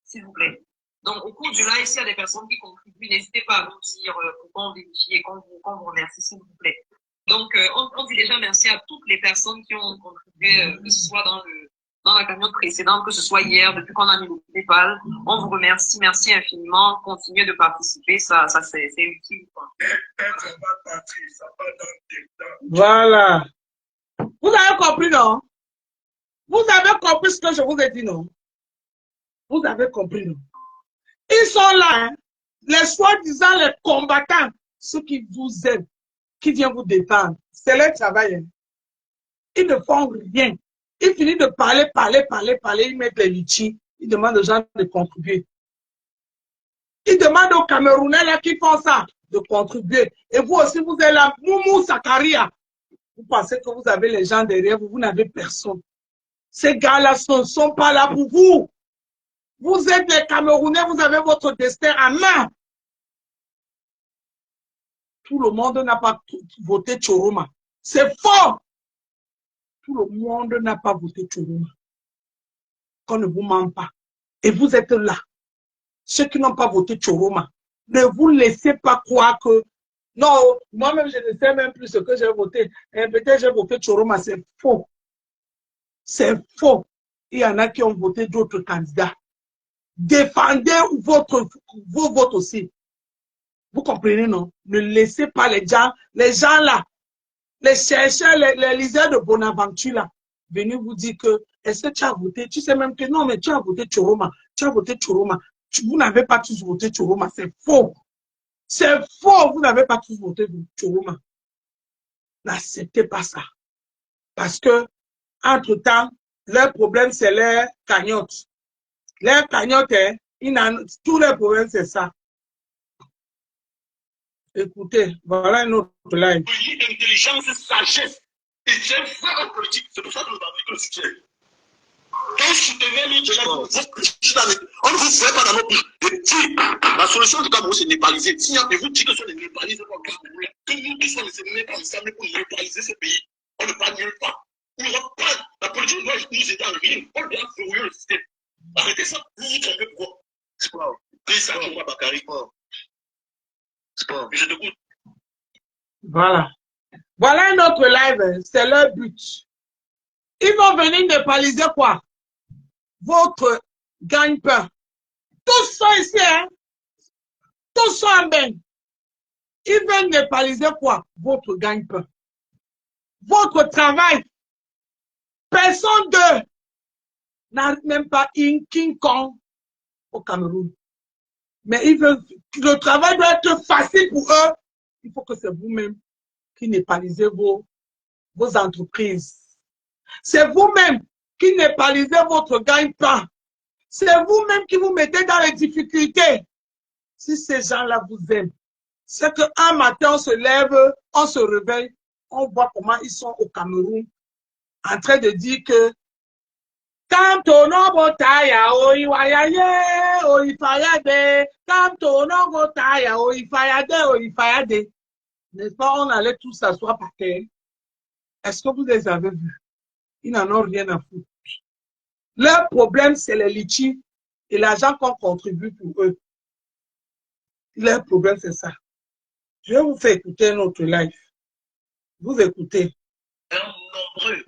S'il vous plaît. Donc, au cours du live, s'il y a des personnes qui contribuent, n'hésitez pas à nous dire pourquoi on vérifie et qu'on vous remercie, s'il vous plaît. Donc, on dit déjà merci à toutes les personnes qui ont contribué, que ce soit dans la cagnotte précédente, que ce soit hier, depuis qu'on a mis le PayPal. On vous remercie, merci infiniment. Continuez de participer, ça c'est utile, quoi. Voilà. Vous avez compris, non? Vous avez compris ce que je vous ai dit, non? Vous avez compris, non? Ils sont là, hein? Les soi-disant les combattants, ceux qui vous aiment, qui viennent vous défendre. C'est leur travail. Hein? Ils ne font rien. Ils finissent de parler, ils mettent les litchis, ils demandent aux gens de contribuer. Ils demandent aux Camerounais là qui font ça de contribuer. Et vous aussi, vous êtes là, Moumou Sakaria. Vous pensez que vous avez les gens derrière vous, vous n'avez personne. Ces gars-là ne sont pas là pour vous. Vous êtes les Camerounais, vous avez votre destin à main. Tout le monde n'a pas voté Choroma. C'est faux. Tout le monde n'a pas voté Choroma. Qu'on ne vous ment pas. Et vous êtes là. Ceux qui n'ont pas voté Choroma, ne vous laissez pas croire que non, moi-même je ne sais même plus ce que j'ai voté. Peut-être j'ai voté Choroma, c'est faux. C'est faux. Il y en a qui ont voté d'autres candidats. Défendez vos votes aussi. Vous comprenez, non? Ne laissez pas les gens là, les chercheurs, les liseurs de Bonaventure là, venir vous dire que est-ce que tu as voté? Tu sais même que non, mais tu as voté Choroma. Tu as voté Choroma. Vous n'avez pas tous voté Choroma. C'est faux. C'est faux. Vous n'avez pas tous voté Choroma. N'acceptez pas ça. Parce que, entre-temps, leur problème, c'est leur cagnotte. Leur cagnotte, hein, tous les problèmes, c'est ça. Écoutez, voilà un autre live. Intelligence, sagesse et j'aime faire en politique. C'est pour ça que nous avons dit que Quand vous soutenez lui, on ne vous voit pas dans nos pays. La solution du Cameroun, c'est népaliser. Si un de vous dit que ce sont les népalisés, que nous tous sommes les mettre ensemble pour népaliser ce pays, on ne va nulle part. Il n'y aura pas. La politique doit nous aider à rien. On doit verrouiller le système. Arrêtez ça. Vous vous trompez pourquoi? C'est pas. Chris Akouma Bakari. C'est pas. Je t'écoute. Voilà. Voilà un autre live. C'est leur but. Ils vont venir népaliser quoi? Votre gagne-pain. Tous sont ici, hein? Tous sont en bain. Ils veulent népaliser quoi? Votre gagne-pain. Votre travail. Personne d'eux n'a même pas une King Kong au Cameroun. Mais ils veulent, le travail doit être facile pour eux. Il faut que c'est vous-même qui népalisez vos entreprises. C'est vous-même qui népalisez votre gagne-pain. C'est vous-même qui vous mettez dans les difficultés. Si ces gens-là vous aiment, c'est qu'un matin, on se lève, on se réveille, on voit comment ils sont au Cameroun, en train de dire que Kanto no botaya o iwayaye o ifayade, Kanto no botaya o ifayade. N'est-ce pas, on allait tous s'asseoir par terre. Est-ce que vous les avez vus? Ils n'en ont rien à foutre. Leur problème, c'est les litchis et l'argent qu'on contribue pour eux. Leur problème, c'est ça. Je vais vous faire écouter notre live. Vous écoutez. Nombreux.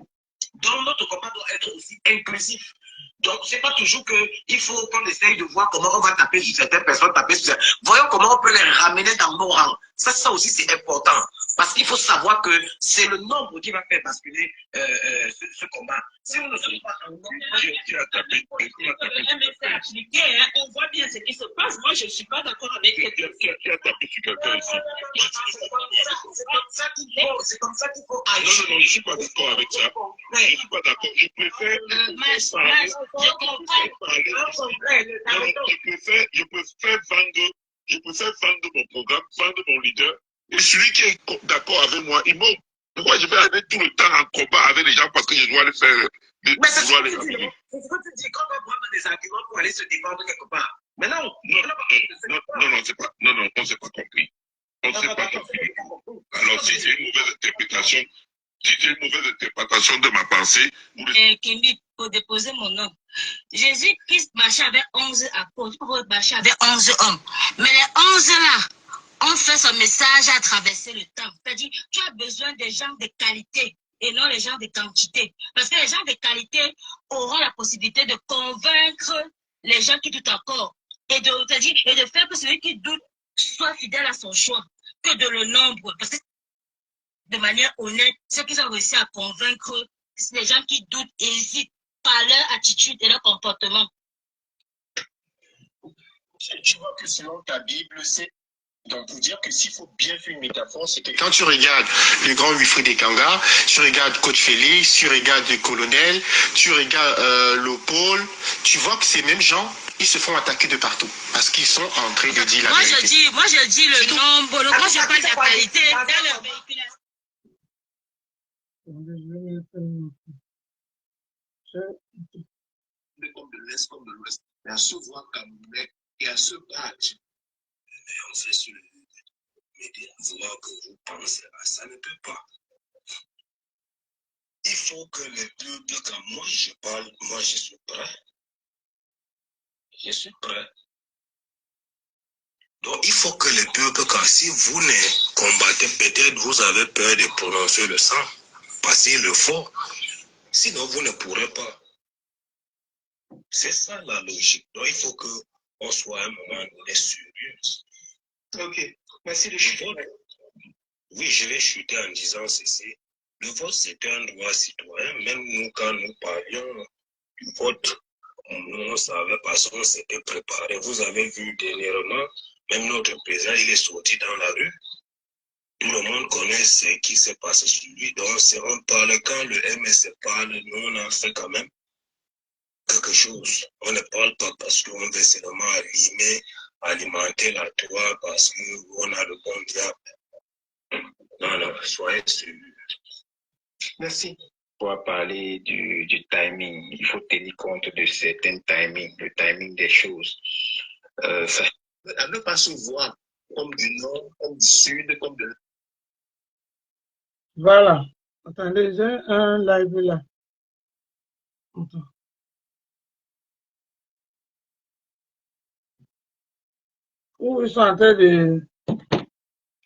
Donc, notre combat doit être aussi inclusif. Donc, c'est pas toujours qu'il faut qu'on essaye de voir comment on va taper sur certaines personnes, taper sur certaines. Voyons comment on peut les ramener dans nos rangs. Ça aussi, c'est important. Parce qu'il faut savoir que c'est le nombre qui va faire basculer ce combat. Si on ne se pas en nombre, on voit bien ce qui se passe. Moi, je ne suis pas d'accord avec quelqu'un. Qui a tapé sur quelqu'un ici? C'est comme ça qu'il faut agir. Non, je ne suis pas d'accord avec ça. Je ne suis pas d'accord. Je préfère. Je préfère vendre mon programme, vendre mon leader. Et celui qui est d'accord avec moi, il monte. Pourquoi je vais aller tout le temps en combat avec les gens parce que je dois les faire. Mais c'est ce que tu dis. C'est ce que tu dis. Quand on va prendre des arguments pour aller se défendre quelque part. Maintenant, non, on ne s'est pas compris. On ne s'est pas compris. Alors, si c'est une mauvaise interprétation, de ma pensée. Kendi, pour déposer mon nom. Jésus-Christ marchait avec 11 apôtres, marchait avec 11 hommes. Mais les 11 là ont fait son message à traverser le temps. C'est-à-dire, tu as besoin des gens de qualité et non les gens de quantité. Parce que les gens de qualité auront la possibilité de convaincre les gens qui doutent encore. Et de faire que celui qui doute soit fidèle à son choix, que de le nombre. Parce que de manière honnête, ceux qui ont réussi à convaincre les gens qui doutent et hésitent par leur attitude et leur comportement. Tu vois que selon ta Bible, c'est donc pour dire que s'il faut bien faire une métaphore, c'est que quand tu regardes le grand Wilfried Ekanga, tu regardes Coach Félix, tu regardes le colonel, tu regardes Léopold, tu vois que ces mêmes gens, ils se font attaquer de partout parce qu'ils sont en train de dire la vérité. Moi je dis le nombre, quand je parle de la qualité dans leur véhiculation. Comme de l'Est, comme de l'Ouest, et à se voir camerounais et à se battre. Mais on fait sur le média, voir que vous pensez à ça ne peut pas. Il faut que les peuples, quand moi je parle, moi je suis prêt. Je suis prêt. Donc il faut que les peuples, quand si vous ne combattez, peut-être vous avez peur de prononcer le sang, parce qu'il le faut. Sinon vous ne pourrez pas. C'est ça la logique. Donc il faut qu'on soit à un moment donné sérieux. Ok. Merci de chuter. Oui, je vais chuter en disant ceci. Le vote, c'est un droit citoyen. Même nous, quand nous parlions du vote, nous ne savait pas si on s'était préparé. Vous avez vu dernièrement, même notre président, il est sorti dans la rue. Tout le monde connaît ce qui s'est passé sur lui. Donc, on parle quand le MS parle, nous, on en fait quand même quelque chose. On ne parle pas parce qu'on veut seulement alimenter la toile parce qu'on a le bon diable. Non, soyez sûrs. Merci. pour parler du timing. Il faut tenir compte de certains timings, le timing des choses. À ne pas se voir comme du nord, comme du sud, comme de... Voilà. Attendez, j'ai un live là. Attends. Où ils sont en train de...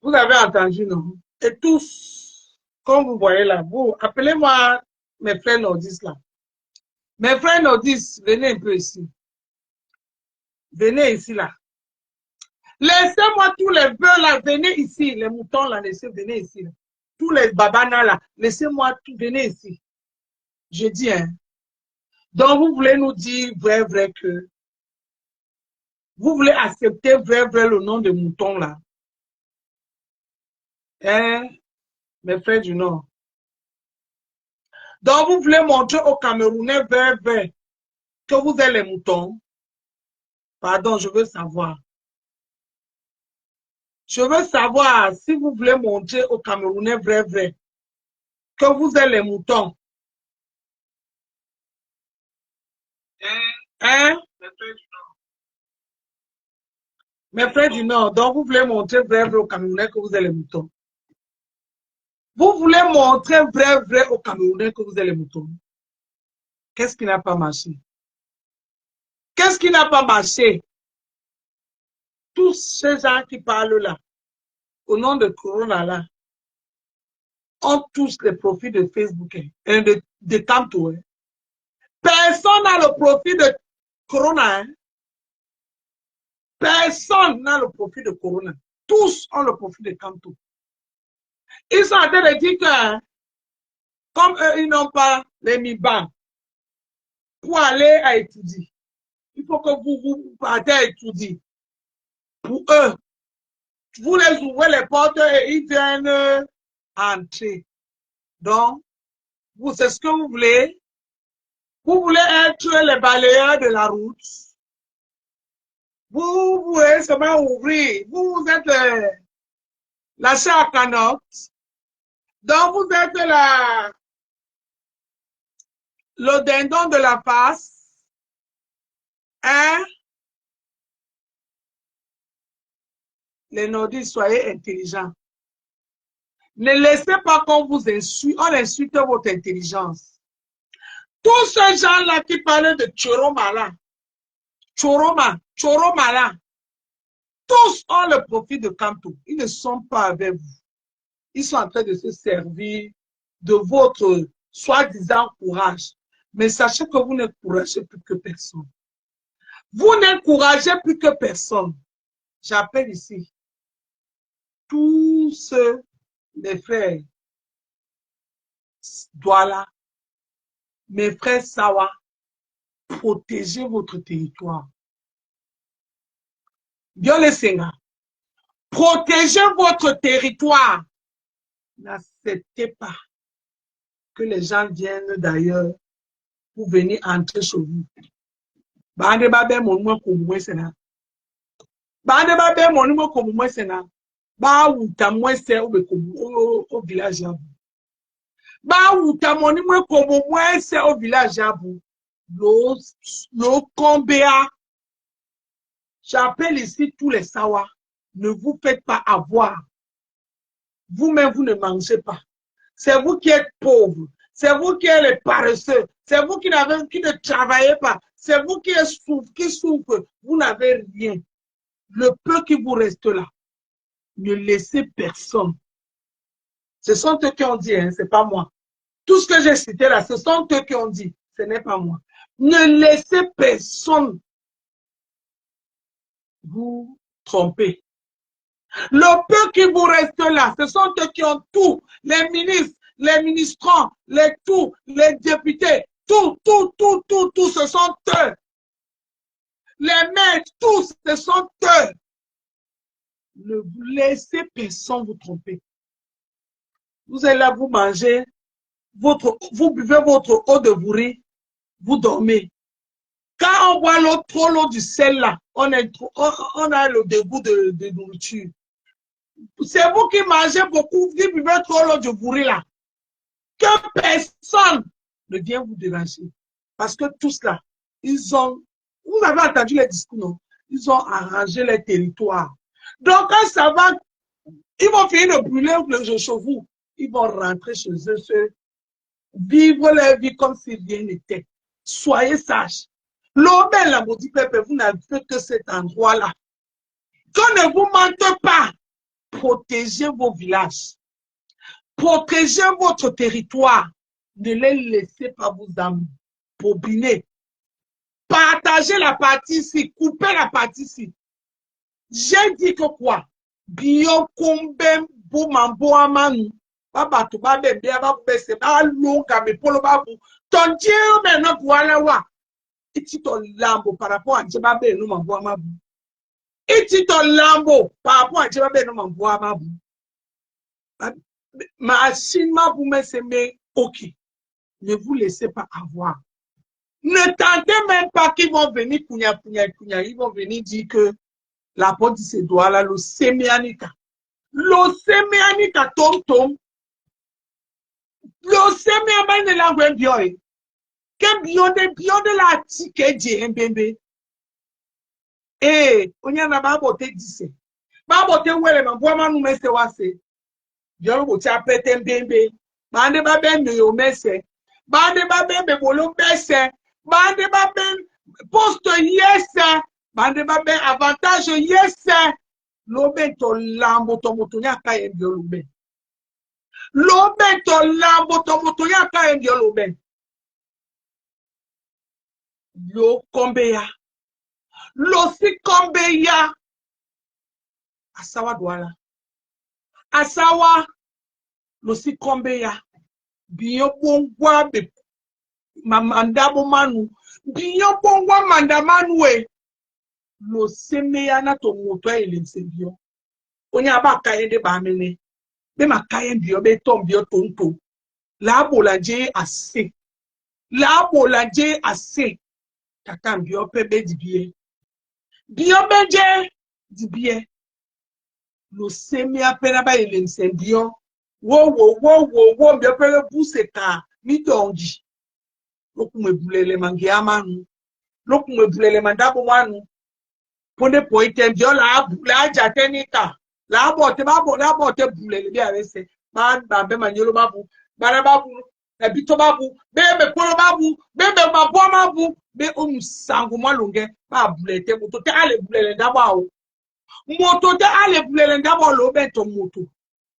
Vous avez entendu, non? Et tous, comme vous voyez là, vous, appelez-moi mes frères nordistes là. Mes frères nordistes, venez un peu ici. Venez ici là. Laissez-moi tous les bœufs là, venez ici. Les moutons là, venez ici. Là. Tous les babanas là, laissez-moi tout, venez ici. Je dis, hein. Donc vous voulez nous dire vrai que vous voulez accepter vrai le nom de mouton là. Hein, mes frères du Nord. Donc vous voulez montrer aux Camerounais vrai que vous êtes les moutons. Pardon, je veux savoir. Je veux savoir si vous voulez montrer aux Camerounais vrai que vous êtes les moutons. Hein? Mes frères du Nord. Donc vous voulez montrer vrai aux Camerounais que vous êtes les moutons. Vous voulez montrer vrai aux Camerounais que vous êtes les moutons. Qu'est-ce qui n'a pas marché? Qu'est-ce qui n'a pas marché? Tous ces gens qui parlent là, au nom de Corona là, ont tous les profils de Facebook et de Kanto. Hein. Personne n'a le profil de Corona. Hein. Personne n'a le profil de Corona. Tous ont le profil de Kanto. Ils sont en train de dire que, hein, comme eux, ils n'ont pas les MIBA pour aller à étudier. Il faut que vous partez à étudier. Pour eux, vous les ouvrez les portes et ils viennent entrer. Donc, vous, c'est ce que vous voulez. Vous voulez être les balayeurs de la route. Vous voulez seulement ouvrir. Vous êtes la chair à canotte. Donc, vous êtes le dindon de la face. Hein? Les nordistes, soyez intelligents. Ne laissez pas qu'on vous insulte. On insulte votre intelligence. Tous ces gens-là qui parlent de Choroma là, Choroma là, tous ont le profit de Kanto. Ils ne sont pas avec vous. Ils sont en train de se servir de votre soi-disant courage. Mais sachez que vous n'encouragez plus que personne. Vous n'encouragez plus que personne. J'appelle ici tous ceux, les frères Douala, mes frères Sawa, protégez votre territoire. Bien les Seigneurs, protégez votre territoire. N'acceptez pas que les gens viennent d'ailleurs pour venir entrer chez vous. Bande babe mon comme moi c'est là. Bande babe mon comme moi c'est là. Ba ou ta moi c'est au village à vous. Ba ou ta mon comme moi c'est au village à vous. Le combéa. J'appelle ici tous les Sawa. Ne vous faites pas avoir. Vous-même, vous ne mangez pas. C'est vous qui êtes pauvres. C'est vous qui êtes les paresseux. C'est vous qui ne travaillez pas. C'est vous qui souffrent. Vous n'avez rien. Le peu qui vous reste là, ne laissez personne. Ce sont eux qui ont dit, hein, ce n'est pas moi. Tout ce que j'ai cité là, ce sont eux qui ont dit, ce n'est pas moi. Ne laissez personne vous tromper. Le peu qui vous reste là, ce sont eux qui ont tout. Les ministres, les ministrants, les députés, tout, ce sont eux. Les maîtres, tous, ce sont eux. Ne vous laissez personne vous tromper. Vous êtes là, vous mangez, vous buvez votre eau de bourri, vous dormez. Quand on boit trop l'eau du sel là, on a le dégoût de nourriture. C'est vous qui mangez beaucoup, qui buvez trop l'eau de bourri là. que personne ne vient vous déranger. Parce que tous là, vous avez entendu les discours, non? Ils ont arrangé les territoires. Donc, quand ça va, ils vont finir de brûler le chevaux. Ils vont rentrer chez eux, vivre leur vie comme si rien n'était. Soyez sages. L'Aubin, la maudit peuple, vous n'avez que cet endroit-là. Qu'on ne vous mente pas. Protégez vos villages. Protégez votre territoire. Ne les laissez pas vous embobiner. Partagez la partie ici. Coupez la partie ici. J'ai dit que quoi? Bio kumbe boumambo amanu. Baba tu babe bia babu bese ba longa me polo babu. Ton Dieu me no voilà wa. Iti ton lambo par rapport à Djebabe no mambo amabu. Iti ton lambo par rapport à Djebabe no mambo amabu. Machine ma vous me semez ok. Ne vous laissez pas avoir. Ne tentez même pas qu'ils vont venir kunya. Ils vont venir dire que la porte de ces doigts-là, le sémianica. Le sémianica tom. Le sémianica ne l'a pas bien. Que bien de la tique de mbembe. Eh, on y a pas boté dix. Pas boté oué, mais bois nous messe wase. Bien boté a pété mbembe. Bande ba ben yo messe. Bande ba ben bolo messe. Bande ba ben poste yes. Bande ba ben avantage yes. Lobe to lambo to motonya ka endio lobe. Lobe to lambo to motonya ka endio lobe. Lo kombeya. Lo si kombeya. Asawa douala. Asawa. Lo si kombeya. Biyo bongwa be. Mamandabo manu. Biyo bongwa mandamanu we. Lo semeya na to moto elinsebio. Onya ba kayende ba mene. Be makayen bio be tom bio tonto. La bolanje assez. La bolanje assez. Tata bio pebe di biye. Bio beje di biye. Lo semeya pena ba elinsebio. Wo bio pele buseka mi donji. Lokume bulele mangiamanu. Lokume bulele mandabo manu. Pone poite viola la jatenika la bote bule bi arese ba be manyolo babu bara babu ebito babu bebe polo babu bebe mabo mabu be sangu malunge ba bulete moto te ale bulele ndaba o moto te ale bulele ndaba lo beto moto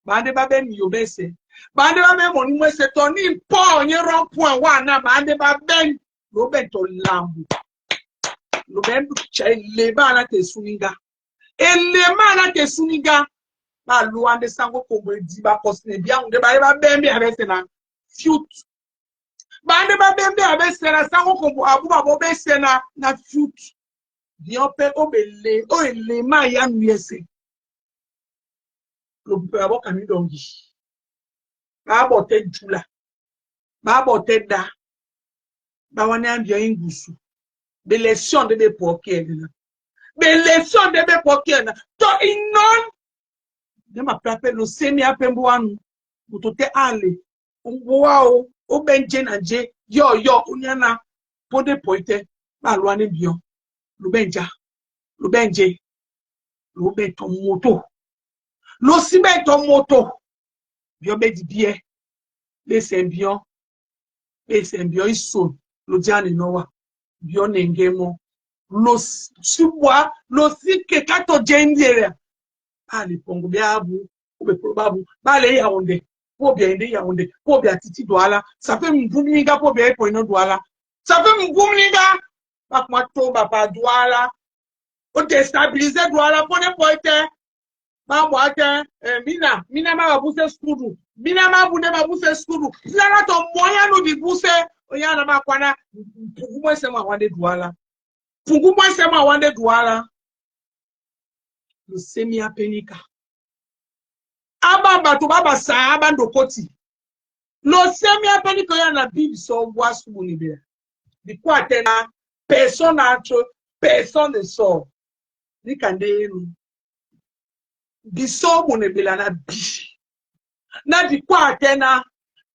bande ba be mi obese bande ba be moni mwese to ni po nye ron point wa na bande ba be lo beto lambu. Le même élément là te soumiga. Élément là te soumiga. Ba loi de sango kombo di ba posne bien on de ba bembe avec na fiut. Ba de ba bembe avec na sango kombo abu ba bo be sena na fiut. Bien pe obele o élément ya nuese. Le peut avoir kami dongi. Ba bote djula. Ba bote da. Ba wane ambia ingusu. Des leçons de l'époque. Des leçons de l'époque. To inon. De ma plape no semi apemboanu. Utote ale. Umboao. Obenje nanje. Yo. Unyana. Pode poite. Ba luane bion. Lubenja. Lubenje. Lubeton moto. Lo sibeton moto. Bio be di bie. Le sembion. Le sembion iso. Lo diane noa. Bionengemo los subwa los ke kato jendere ali pongo biabu ube probabu bale yaonde po bia inde yaonde po bia titi douala ça fait mbumninga po bia po ino douala ça fait mbumninga bakma to baba douala o déstabiliser douala pone poite ba boate mina ma buse skudu mina ma bude ma buse skudu la to moya no di buse oyana makwana pungumwe sema wande douala pungumwe sema wande douala lo semi apenika abamba to baba sa abando koti lo semi apenika yana bibi so wasu munibia di kwa tena personne entre personne ne sort ni kande di so munibia na bi na di kwa tena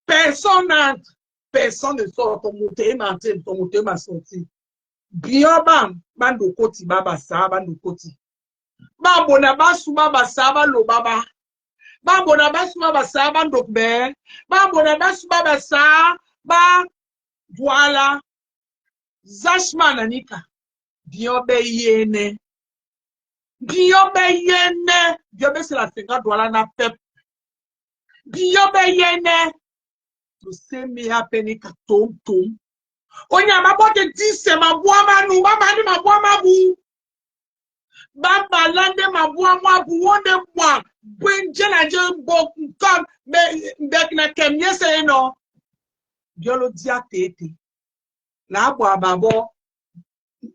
Personne n'entre. Personne ne sort. Ton moteur m'a sorti. Bien, bando koti baba sa, bando koti. Babona basu baba sa, balo baba. Babona basu baba sa, bando kbe. Babona basu baba sa, ba. Voilà. Zashman anika. Biobe yene. Biobe yene. Biobe c'est la 50 dollars na pep. Biobe yene. To se me apeni ka tom tom. Onya mabote 10 mabwama nu baba ni mabwama bu. Baba lande mabwama bu wonde mwa. Bwenje na je bo kom bek na kemye se no. Biolo dia tete. La bo ababo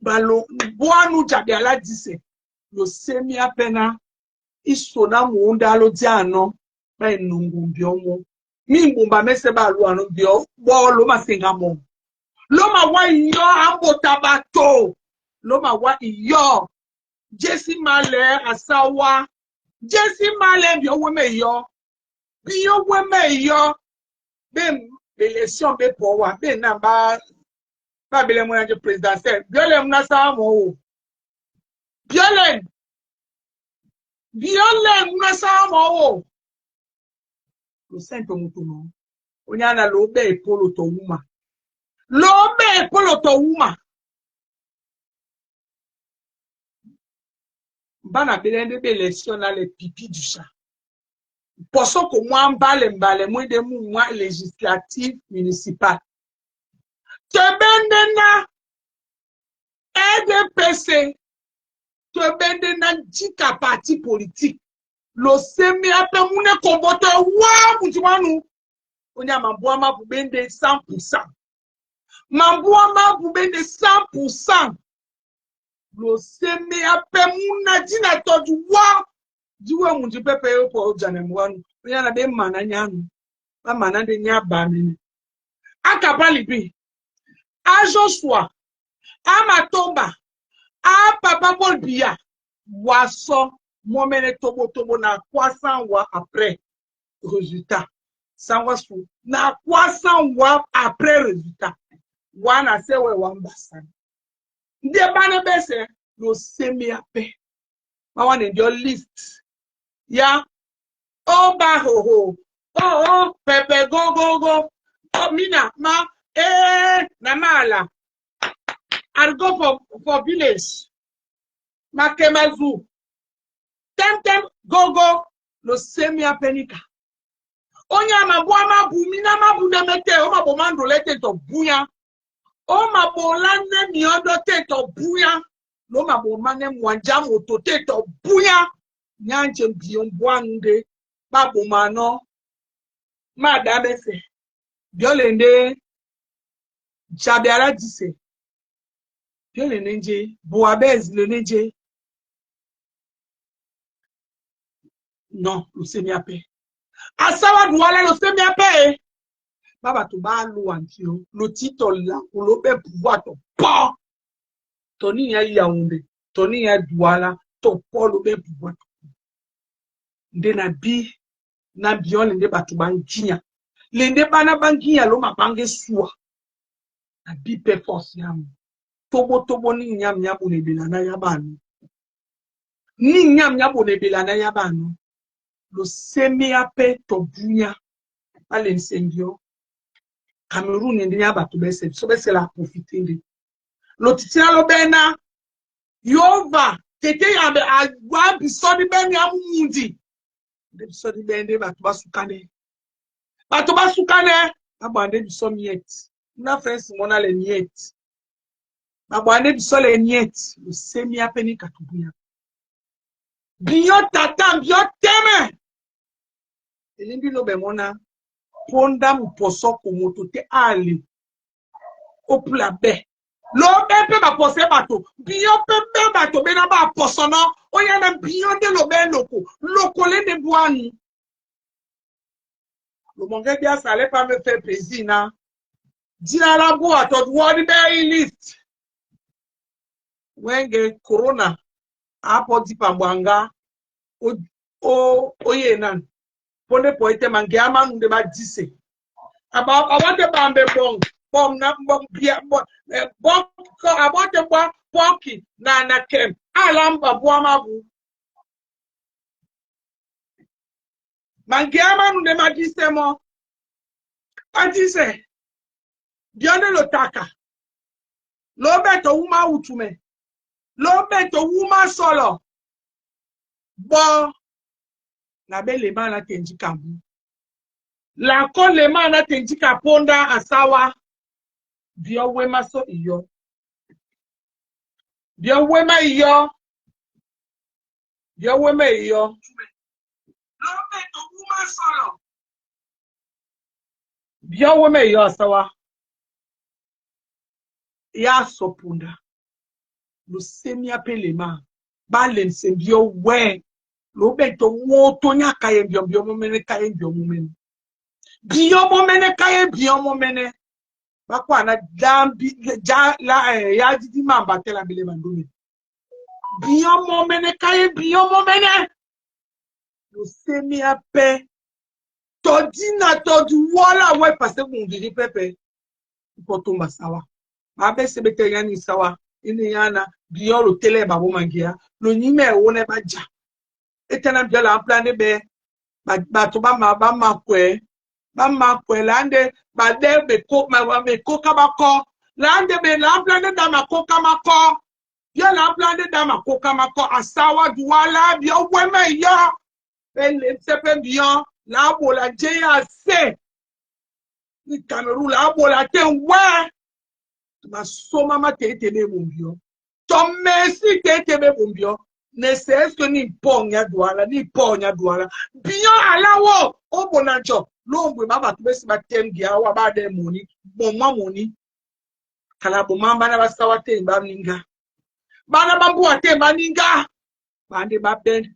balo boanu jabe ala dise. Lo semi apena isona muunda lo diano ba enungu biomo. Mimbumba mese ba lo anu bio bo lo masenga mo. Lo ma wa yo ambotabato. Lo ma wa yo. Jesi male asawa. Jesi male bio weme yo. Bio weme yo. Be l'élection be power. Be na ba bele mo anje présidentiel. Biole mna sa mo. Biole mna sa mo. Lo sento mutuno. Onyana lo be polo to wuma. Lobe polo to wuma. Bana belende be élection na le pipi du chat. Poso ko moi mbale moi de moi législatif municipal. Te na EDPC. Te na jika parti politique. Lo semi ape mune kombote wa mutiwanu. Onya mambua mabubende 100%. Mambua mabubende 100%. Lo semi ape muna jina toju wa. Jiwe munji pepe yo po jane mwanu. Onya na be mana nyanu. Ba mana de nyaba mene. Akapali bi. A Joshua. A Matomba. A Papa Paul Biya. Waso. Momene tobo na 300 wa après résultat. Sangwa sou. Na 300 wa après résultat. Wana sewe wambasana. Ndiye bane bese. Lo semi ape. Mawane ndio list. Ya. Oh ba ho ho. Oh pepe go. Oh mina ma. Namala. I'll go for village. Makemazu. Tem go. Lo semi apenika. Onya mabwa mabu mina mabu nemete. O mabo mando lete to buya. O mabo lande miodo te to buya. Lo mabo mane mwanja moto te to buya. Nyanje biyon buande. Mabo mano. Madame se. Biolende. Jabiara dise. Biolende nje. Boabez le nje. Non, lo semi ape. Asawa douala lo semi ape. Baba to ba lo antio. Lo titol la. Ou lo be pouvoir to pa. Toni ya Yaoundé. Toni ya douala. To pa lo be pouvoir to. Nde na bi. Na bion lende batu banginya. Lende bana banginya lo mabange suwa. Na bi pe force yamu. Tobo ni nyam nyabu nebela na yabanu. Ni nyam nyabu nebela na yabanu. Lo semi ape to bunya. Ale nsengyo. Cameroun ndi nyaba to bese. So bese la profite ndi. Lo titina lo bena. Yova. Tete yambe agwa bisodi beni ya mundi. Bisodi bende batu basukane. Batu basukane. Abande bisomi yet. Una friends mona le niet. Abande bisole niet. Lo semi ape ni katubunya. Biyo tata, biyo teme. Elimbi no bemona. Ponda muposo kumoto te ali. Opula be. Lo pepe ba pose bato. Biyo pepe bato bena ba posono. Oya na biyo de lo be loko. Loko le de buani. Lo monge dia sale pa me fait plaisir na. Dina la bo ato wadi be list. Wenge corona. Apo di pambwanga. Oye nan. Pone poete mange ama nunde ba dise. Abote bambe bom na bom bia bom abote bwa poki na kem alamba buamabu mangiama nune madisemo adise bione lotaka lobeto uma utume lobeto uma solo bo na bele mana tenjika bu la kole mana tenjika ponda asawa bio wema so iyo bio wema iyo lobeto uma solo bio wema iyo asawa ya sopunda lusemia pelema balen sembio we lobeto woto nya kaye bio momene kaye bio momene bio momene kaye bio momene bakwa na dambi ja la ya didi mamba tela bele mandumi bio momene kaye bio momene lusemia pe todina todu wala we pase ngiri pepe potumba sawa abe sebete yani sawa ini yana bio lo tele babo mangia lo nyime wona baja etena bio la plan be ba to ba ma kwe lande ba de be ko ma be ko kabako lande be la plan da ma ko kamako bio la plan da ma ko kamako asawa duwala bio weme ya ele sepe bio la bola JAC ni Cameroun la bola ten wa ma soma ma tebe bombio to merci tebe bombio ne c'est que ni ponya douala bien alawo o bonancho lombe baba tubesi batem gia wa ba de moni moni kala bo mamba na basawa te ba ninga bana bambu ate ba ninga bande ba ben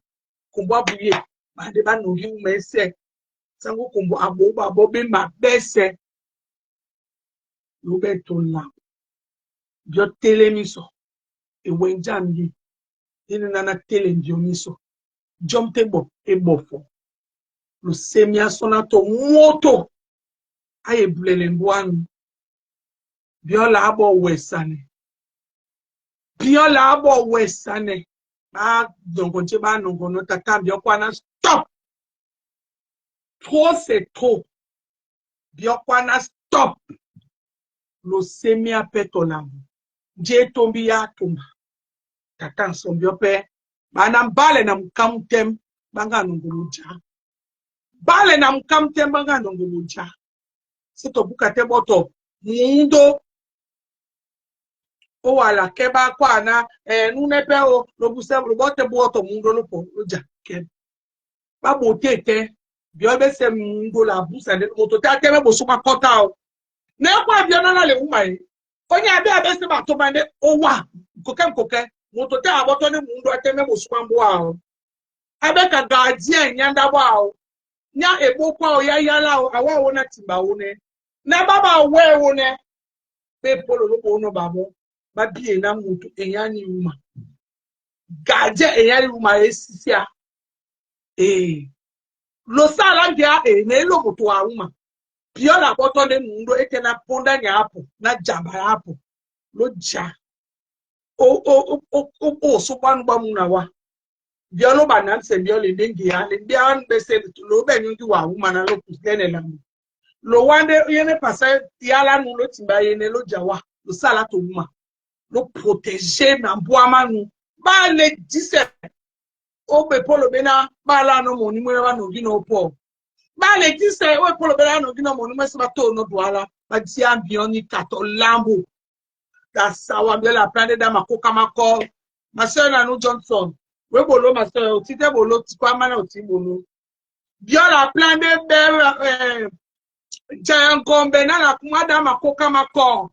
kumbo buye bande ba no hi umese sango kumbo abo be ma bese lobeto la bio telemiso e wenjambi ina nana tele ndiomiso jomtebo e bofo lo semia sonato moto aye bulele mbwanu biola abo wesane ba dongonche ba nongono tata biokwana stop trop c'est trop biokwana stop lo semia petola je tombi ya tumba tata sombiope bana mbale na mkamtem banga nonguluja bale na mkamtem banga nonguluja sito bukate boto mundo o wala keba kwana nunepe o lobuse robote boto mundo lopo loja ke babo tete biobe se mundo la busa de moto tate me bosuma kota o na kwa biona na le umai onye abia se ba to bande o wa koke moto ta aboto ne mundo ateme bosuma mbo ahụ abeka gaji nyanda bo ahụ nya ebokwa o ya yala o awa wo na timba wo ne na baba we wo ne pe polo lo bo no babo ba bie na moto enyani uma gaje enyani uma esisia lo sala dia ne lo moto ahuma biola aboto ne mundo etena ponda nya hapo na jamba hapo lo ja o so kwanu ba mu na wa biolo ba na se biolo dengi ya le bian be se lo be nyu wa wu na lo kuslene la mu lo wande yene pasa yala nu lo timba yene lo jawa lo sala to mu lo protéger na boama nu ba le dise o be polo bena ba la no mo ni mo ba no gi no po ba le dise o polo bena no gi no mo ni mo se ba to no duala ba ti ambion ni kato lambo da sawa biola prande da makoka mako masela no Johnson we bolo masela o ti te bolo ti kwa mana o ti bolo biola prande be Jangombe na la kumada makoka mako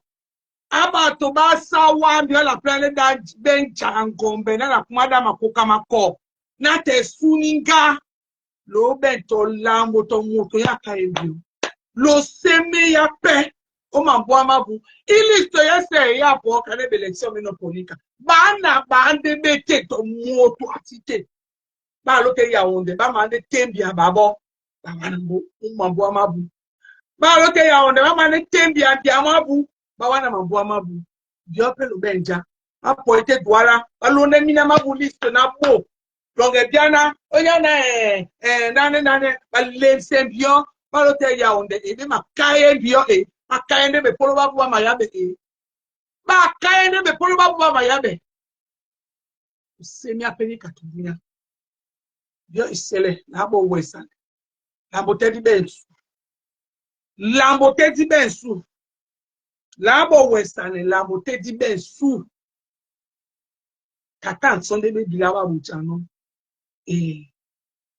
aba to ba sawa biola prande da ben Jangombe na la kumada makoka mako na te suninga lo bento lambo to moto ya kaebio lo seme ya pe o mambo amabu ili to yese ya po kane be election menoponika bana bande bete to moto atite ba lo ke ya onde ba mande tembia babo ba mambo amabu Ba lote ya onde mama ne tembi anti amabu. Ba wana mabu amabu. Diope lo benja. A pointe douala. Ba lone mina mabu liste na po. Longe biana. Oya nane. Ba le sembio. Ba lote ya onde. Ebe makaye bio e. Makaye ne be polo babu wa mayabe e. Makaye ne be polo babu wa mayabe. Semi apeni katubia. Dio isele. Nabo wesan. Lambo tedi bensu. Lambo tedi bensu. Lambo westane, lambo tedi bensu. Katan sonde be bilawa buchano.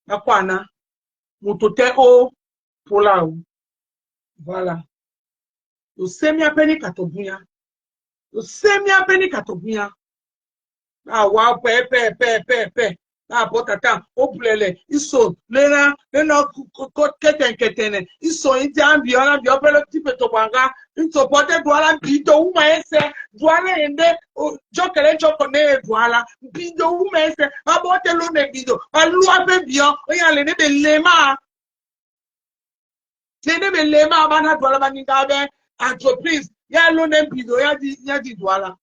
Nakwana. Mutote o polau. Voilà. Yo semi apeni katobunya. Yo semi apeni katobunya. Ah wow pe. Ah potata opulele iso lena ketene iso india biona biopelo tipe to banga into pote douala bido uma ese douala ende jokele jokone douala bido uma ese abote lo ne bido alu abe bio oya le ne be lema bana douala baninga be entreprise ya lo ne bido ya di douala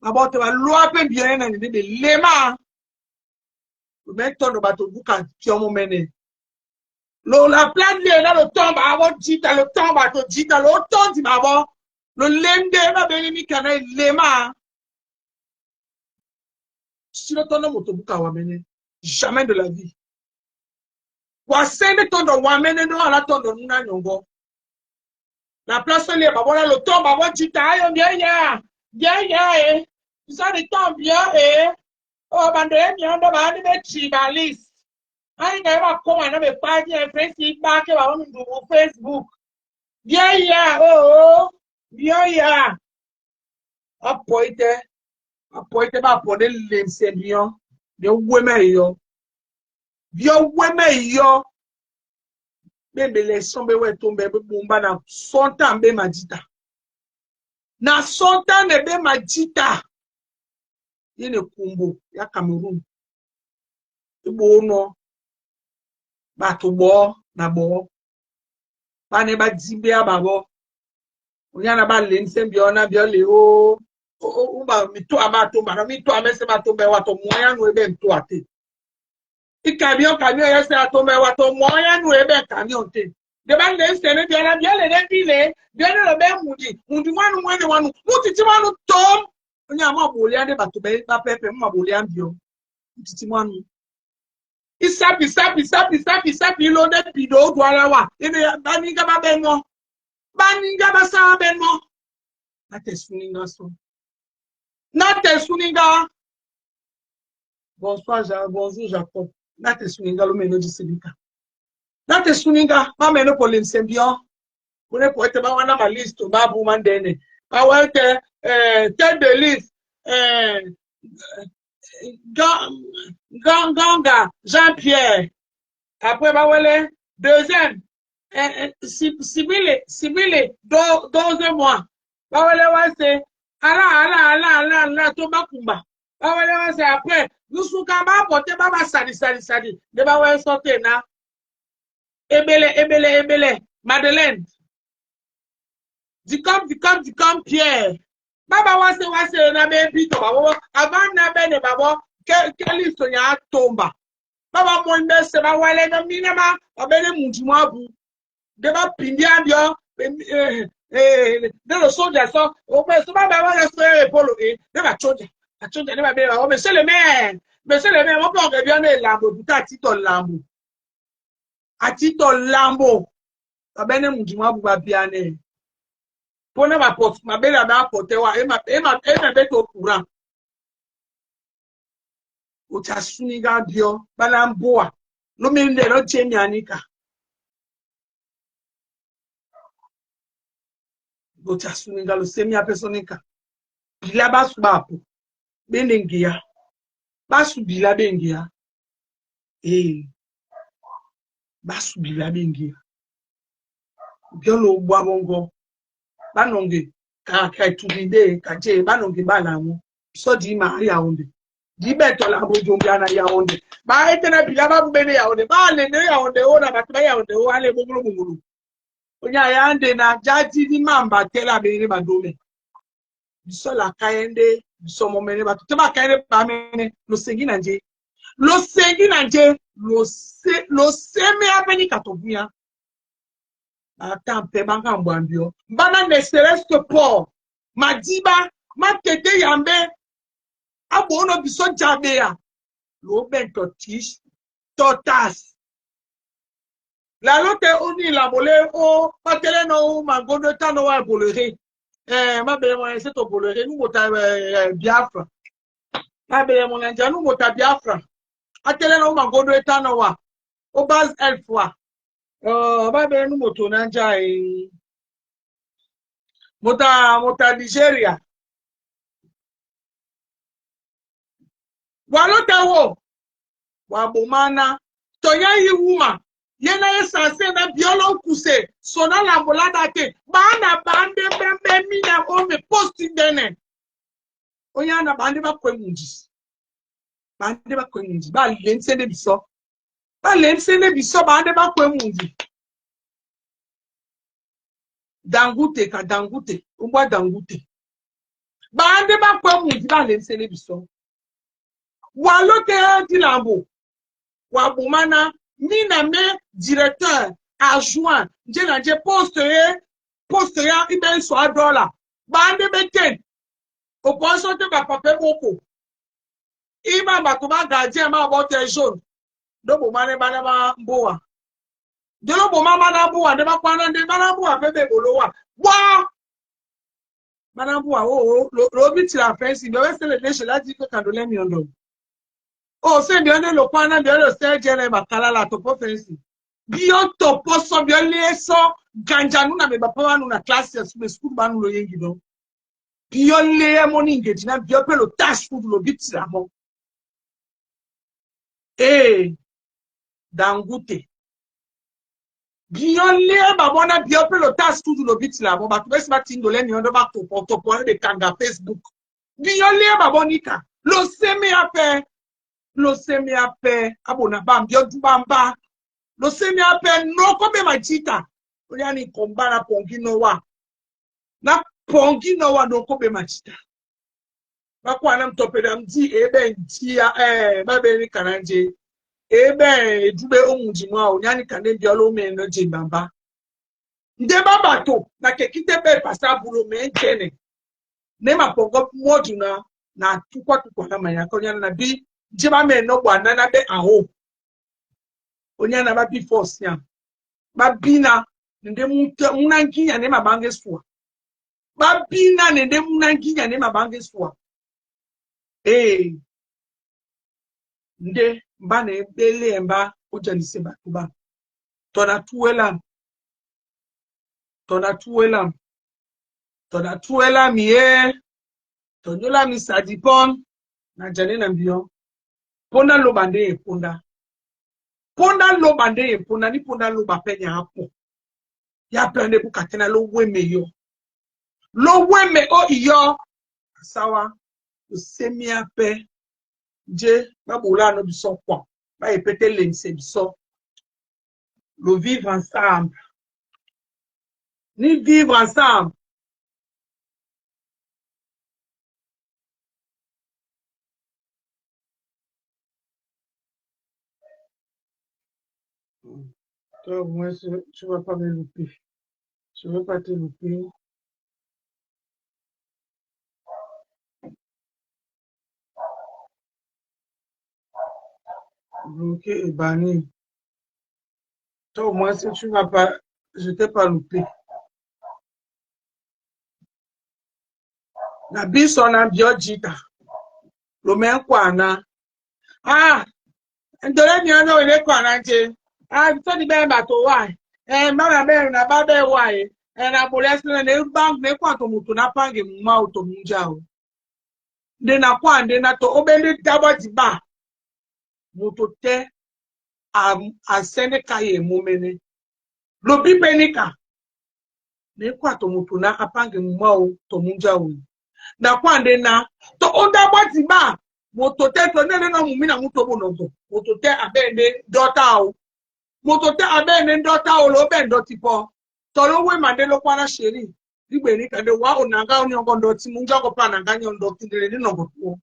abote alu abe bio na ne be lema. Maintenant, bateau boucan qui ont mené. La plate là le tombe avant dita le tombe à tout dita le tombe dit avant le lende ma béni kana lema. Si le tombe moto boucan wa mené jamais de la vie. Wa sende tombe wa mené no ala tombe nuna nyongo. La place là babo là le tombe avant dita ayo bien eh. Ça le tombe bien eh. Oh, bande miondo bande be tribalist. Ai na ba koma na be page Facebook ba ke ba mu ndu Facebook. Yeah, oh. Yeah. Apoite ba pone lemsenio. De weme yo. Bio weme yo. Bembe le sombe we tombe be bumba na sonta mbe majita. Na sonta ne be majita. Yene kumbo ya Cameroon. Ibo no batubo na bo. Bane ba jibe ababo. Onyana ba lense biona biole o ba mito amato ba mito amese ba to be wato moya no ebe mto ate. Ikabio yese ato be wato moya no ebe kamio te. De ba lense ne biona biole ne bile biole lo be mundi wanu mutiti wanu tom. Onya ma boli ande ba to be ba pepe ma boli ambio. Mutiti wanu. Isapi lo de pido douala wa. Ene baninga ba benno. Baninga ba sa benno. Nate suninga so. Nate suninga. Bonsoir Jacob. Nate suninga lo meno di silika. Nate suninga ma meno ko lensembio. Kone ko ete ba wana ma list ba bu mandene. Ba wete tête de liste Ganga Jean-Pierre. Après bah deuxième Sibile 12 mois. Bah c'est ala Tomakumba. Bah c'est après nous sommes capable porter bah sali. De bah sortir na. Ebele Madeleine. Du comme Pierre. Baba wase na be pito babo avant na be ne babo quel sonya tomba baba mo nde se ba wale no minema abele munjimu abu de ba pindia bio de lo soldier so o pe so baba wale so polo de ba choja ne ba be ba monsieur le maire mo po ke bio na lambo buta atito lambo abele munjimu abu ba biane. Pone ma porte ma belle ba porte wa e ma be to courant o cha suniga bio balamboa no me nde no chemi anika o cha suniga lo semi apesonika bila basu bapo benengia basu bila bengia basu bila bengia bio lo gba bongo banonge ka tubinde ka je banonge balamu so di ma ya onde di beto la bojo biana ya onde ba etena bila ba bene ya onde ba le ne ya onde ona ba ya onde o ale bogolo Onya yande na jadi di mamba tela bene badome. Biso la kaende, biso momene ba tutema kaende ba mene lo sengi nanje. Lo sengi nanje, lo seme aveni katobia. Attends, pe banga mbwambio. Bana ne serait-ce que pour Madiba, ma tete yambe, abono biso jabea. Lo ben totish, totas. La lote uni la bole o, patele no magondo tano wa bolere. Ma bele mo ese to bolere, nous mota Biafra. Ma bele mo nanja, nous mota Biafra. Atele no magondo tano wa. O base elle fois. Ma bele nous moto nanja mota Nigeria. Walota wo. Wabomana. Tonya yi wuma. Yena ye sanse na biolo kuse. Sona la bolada te. Bana bande bembe mina ome posti dene. Oyana bande ba kwe munji. Bande ba kwe munji. Ba lense ne biso. Ba lense ne biso bande ba kwe munji. Dangute ka dangute. Umba dangute. Bande ba kwe munji ba lense ne biso. Walote di lambo. Wabomana. Mina me directeur adjoint njena je poste ya iben so $1 bande beten opposition te ba pape boko ima ba ko ba gardien ma bote jaune do bo mane bana ba mboa de lo bo mama na mboa de ba kwana de bana mboa pe be bolowa wa bana mboa o lo bi ti la fence be we se le chez la dit que kandole mi ondo. Oh, c'est bien le point, bien le sergent, bakala la topo fensi. Bien topo so bien leso ganja nous na me papa nous na classe sur school ba nous lo yengi do. Bien le money ngeti na bien pe lo task food lo bit la mo. Dangute. Bien le ba bona bien pe lo task food lo bit la mo ba to ba tindo le ni ondo ba topo de kanga Facebook. Bien le ba bonika. Lo seme ape. Lo semi ape abona bam bio dubamba lo semi ape no kobe machita yani kombana pongino wa na pongino wa no kobe machita bakwa na mtopeda mji ebe ntia babe ni kananje ebe dube omunji mwa yani kane biolo me no jimbamba nde baba to na kekite be pasa bulo me nkene ne mapongo moduna na tukwa na mayako yana na bi Jeba me no bwana na be aho. Onya na ba bi force ya. Ba bina nde munanginya ne mabange swa. Ba bina nde munanginya ne mabange swa. Nde mba ne bele mba ojanise ba kuba. Tona tuela miye. Tonyola mi sadipon na jane na mbiyo. Ponda lo bande e ponda. Ponda lo bande e ponda ni ponda lo ba penya hapo. Ya pende bukatena lo weme yo. Lo weme o iyo. Sawa. Lo semi ape. Je. Babula no biso kwa. Ba epete lense biso. Lo vivre ensemble. Ni vivre ensemble. Toi, moi, tu vas pas me louper. Je ne veux pas te louper. Bloqué et banni. Toi, moi, si tu ne vas pas, je ne t'ai pas loupé. La bise, on a bien dit. Le même quoi, na. Ndole mi ono ile kwa na nje. So di be bato wa. Mama be na ba be wa e. Na police na bank ne kwa to mutu na pange mma auto munja o. De na kwa nde na to obele dabo di ba. Mutu te a sene kaye mumene. Lo bi benika. Ne kwa to mutu na apange mma auto munja o. Na kwa nde na to ondabo di ba. Motote to nene no mumina mutobo noto. Motote abende dota o. Motote abende dota o lo ben doti po. Tolo we mandelo kwana sheri. Libe ni kade wa onanga oni ongondo ti munga ko pa nanga nyondo ti de ni nongo to.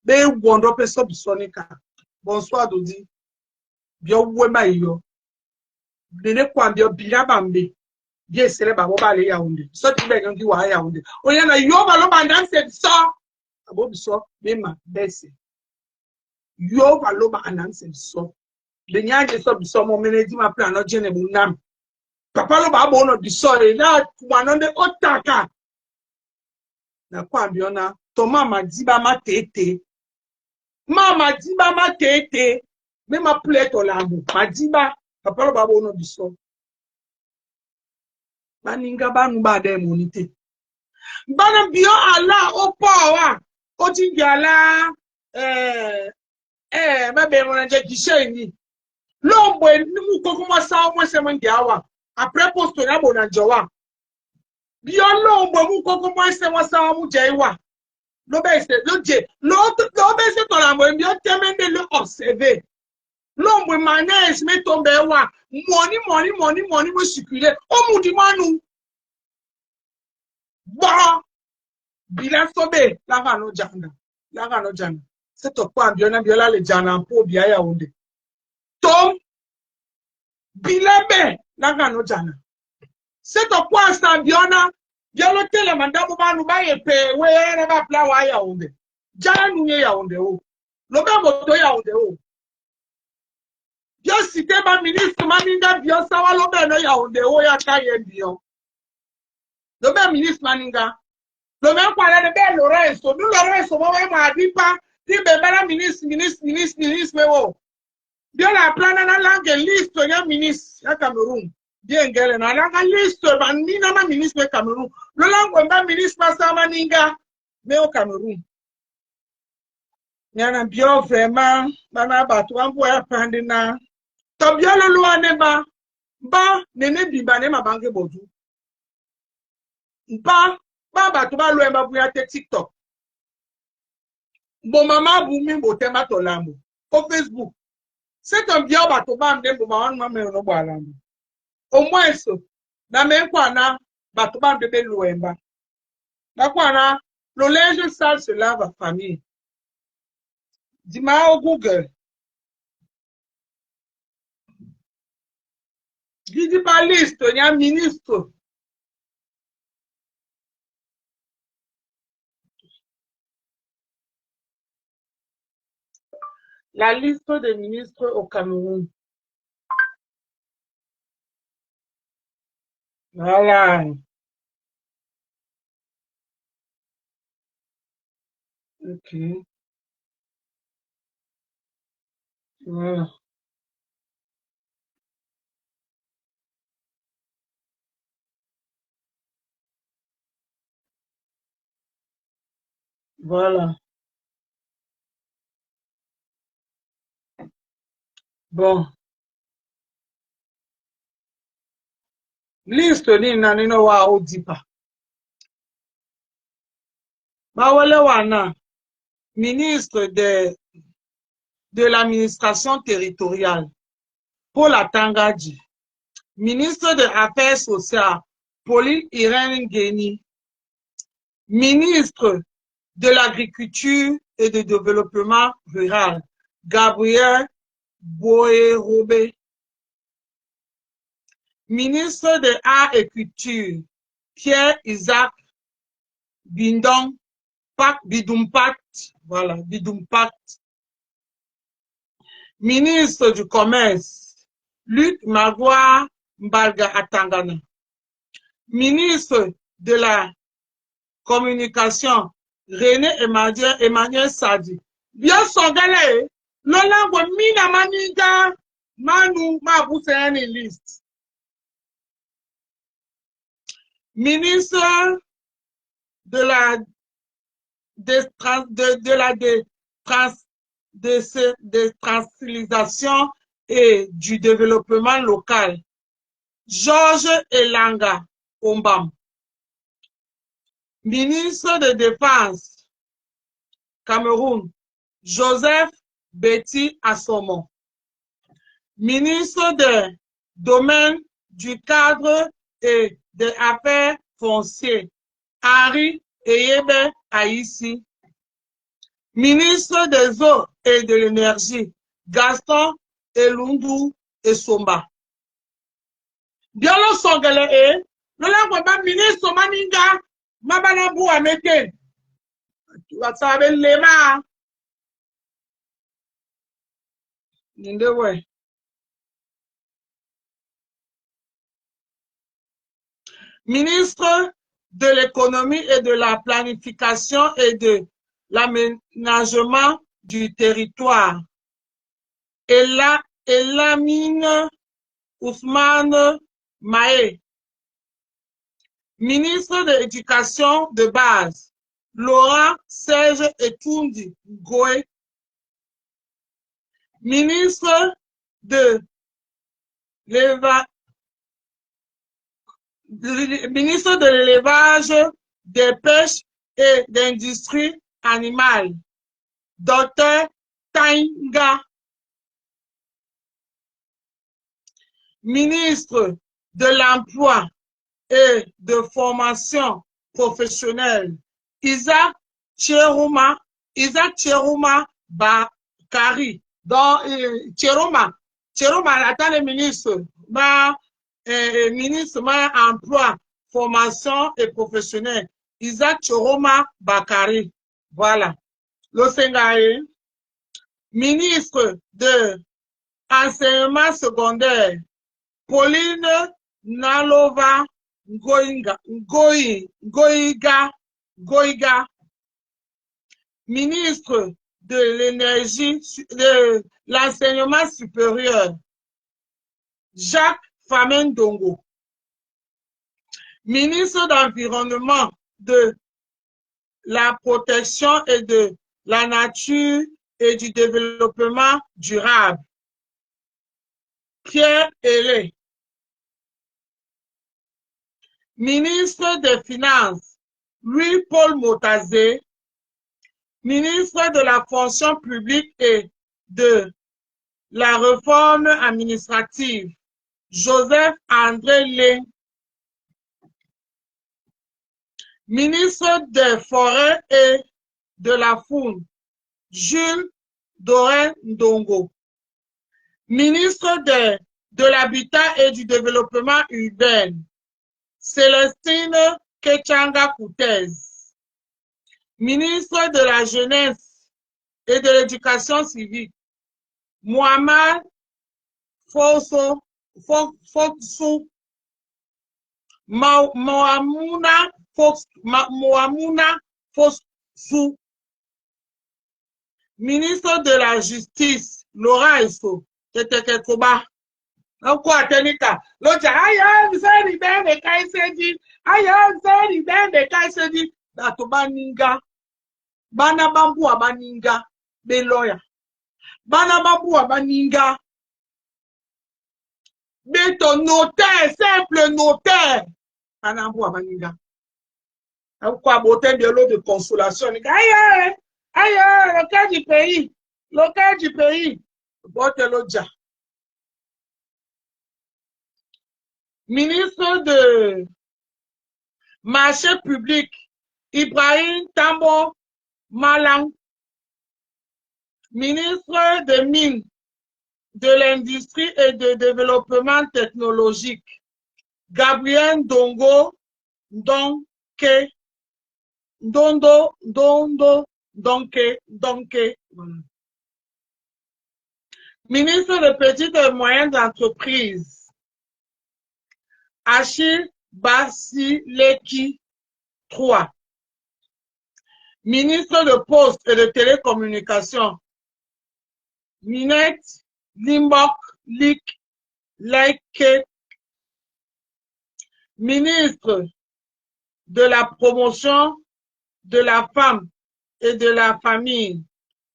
Be wondo pe so bisonika. Bonsoir dodi. Bio we ma yo. Nene kwa bio bilaba mbe. Bien sere ba bo ba le Yaoundé. So ti be ngi wa Yaoundé. Oya na yo ba lo bandan se so. Abo biso be ma bese. Yo ba lo ba anan se so. Le nyaje so biso mo menedi ma plan no jene mu nam. Papa lo ba bo no biso e na wanonde otaka. Na kwa biona to mama diba ma tete. Mama diba ma tete. Me ma plate olambo. Ma diba papa lo ba bo no biso. Baninga banu ba de monite. Bana bio ala opo wa. O ti di ala ma be mo nje gishe ni. Lombo ni mu koko mo sa mo se mo ndi awa. Après posto na bo na jowa. Bio lombo mu koko mo se mo sa mo je iwa. Lo be se lo je. Lo be se to la mo bio temende lo observer. Lombo manage me tombe wa. Money mo circuler. O mu di manu. Bah, bila sobe, la no jana. La no jana. C'est to kwa biona biola le jana po bia Yaoundé. Tom bila be la no jana. C'est to kwa sa biona biolo tele mandabu ba nu ba yepe we na ba pla wa Yaoundé. Jana nu ye Yaoundé o. Lo ba moto Yaoundé o. Bio cité ba ministre maninga bio sawa lo be no Yaoundé o ya ka ye bio. Lo be ministre maninga. Lo me kwala de be Lorenzo, nu Lorenzo mo we ma dipa, ti be bala ministre me wo. Bio la plana na langue liste ya ministre ya Cameroun. Bien ngele na langa liste ba ni na ma ministre Cameroun. Lo langue ba ministre pa sa maninga me au Cameroun. Nyana bio vraiment bana batu ambo ya pandina. To bio lo ane ba nene biba ne ma banke bodu. Ba tu ba lo e ba buya te TikTok. Bon maman bu mi bo te ma to lambo. Au Facebook. C'est un bien ba to ba mde bo maman me no bo lambo. Au moins so. Na me kwa na ba to ba mde be lo e ba. Na kwa na le linge sale se lave à famille. Dis-moi au Google. Dis pas liste, il y a un ministre. La liste des ministres au Cameroun. Voilà. Ok. Voilà. Voilà. Bon. Liste ni na ni no wa odipa. Bawale wana ministre de l'administration territoriale Paul Atangadji, ministre des Affaires sociales Pauline Irène Guéni, ministre de l'Agriculture et du Développement rural Gabriel Boerobé, ministre des Arts et Culture Pierre-Isaac Bidumpat, voilà, Bidumpat, ministre du Commerce Luc Magua Mbalga Atangana, ministre de la Communication René Emmanuel Sadi. Bien songale, l'olango mina maniga manu mabuseni liste. Ministre de la décentralisation et du développement local, Georges Elanga Ombam. Ministre de Défense, Cameroun, Joseph Betty Assomo. Ministre des Domaines, du Cadre et des affaires foncières, Henri Eyebe Aïssi. Ministre des eaux et de l'énergie, Gaston Elundu Esomba. Dialo Songele e, lola kwa ministre maninga, mabanabu ameke. Wasabe lema. Nindewe. Ministre de l'économie et de la planification et de l'aménagement du territoire. Elamine Ousmane Maé. Ministre de l'éducation de base. Laurent Serge Etundi Goé. Ministre de l'élevage, des pêches et d'industrie animale, Dr. Tainga. Ministre de l'emploi et de formation professionnelle, Isaac Cheruma Bakari. Donc, Cheruma, attends le ministre, ministre emploi, formation et professionnel, Isaac Cheruma Bakari. Voilà. Le Sengaye, ministre de enseignement secondaire, Pauline Nalova Goiga. Ministre de l'énergie, de l'enseignement supérieur, Jacques Famendongo. Ministre d'environnement, de la protection et de la nature et du développement durable, Pierre Hélé. Ministre des Finances, Louis-Paul Motazé. Ministre de la fonction publique et de la réforme administrative, Joseph André Lé. Ministre des Forêts et de la Faune, Jules Doré Ndongo. Ministre de l'Habitat et du Développement urbain, Célestine Kechanga Koutez. Ministre de la Jeunesse et de l'Éducation civique, Mohamed Fosu Mohamouna Fosu. Ministre de la Justice, Laura Isso, Teteke Koba. Encore Tenika. L'autre, aïe, Zeri Ben de Kaisedi, aïe, Zeri Ben de Kaisedi, Datoba Ninga, Bana Bambu Abaninga, Beloya, Bana Bambu Abaninga, Beto notaire, simple notaire, Bana Bambu Abaninga. Encore beauté de l'eau de consolation, aïe, aïe, le cas du pays, Bote l'Odja. Ministre de Marché public, Ibrahim Tambo Malang. Ministre des Mines, de l'Industrie et du Développement technologique, Gabriel Dongo Donke. Ministre des Petites et Moyennes Entreprises, Achille Basileki 3. Ministre de Poste et de Télécommunications, Minette Limbok Lik Laike. Ministre de la Promotion de la Femme et de la Famille,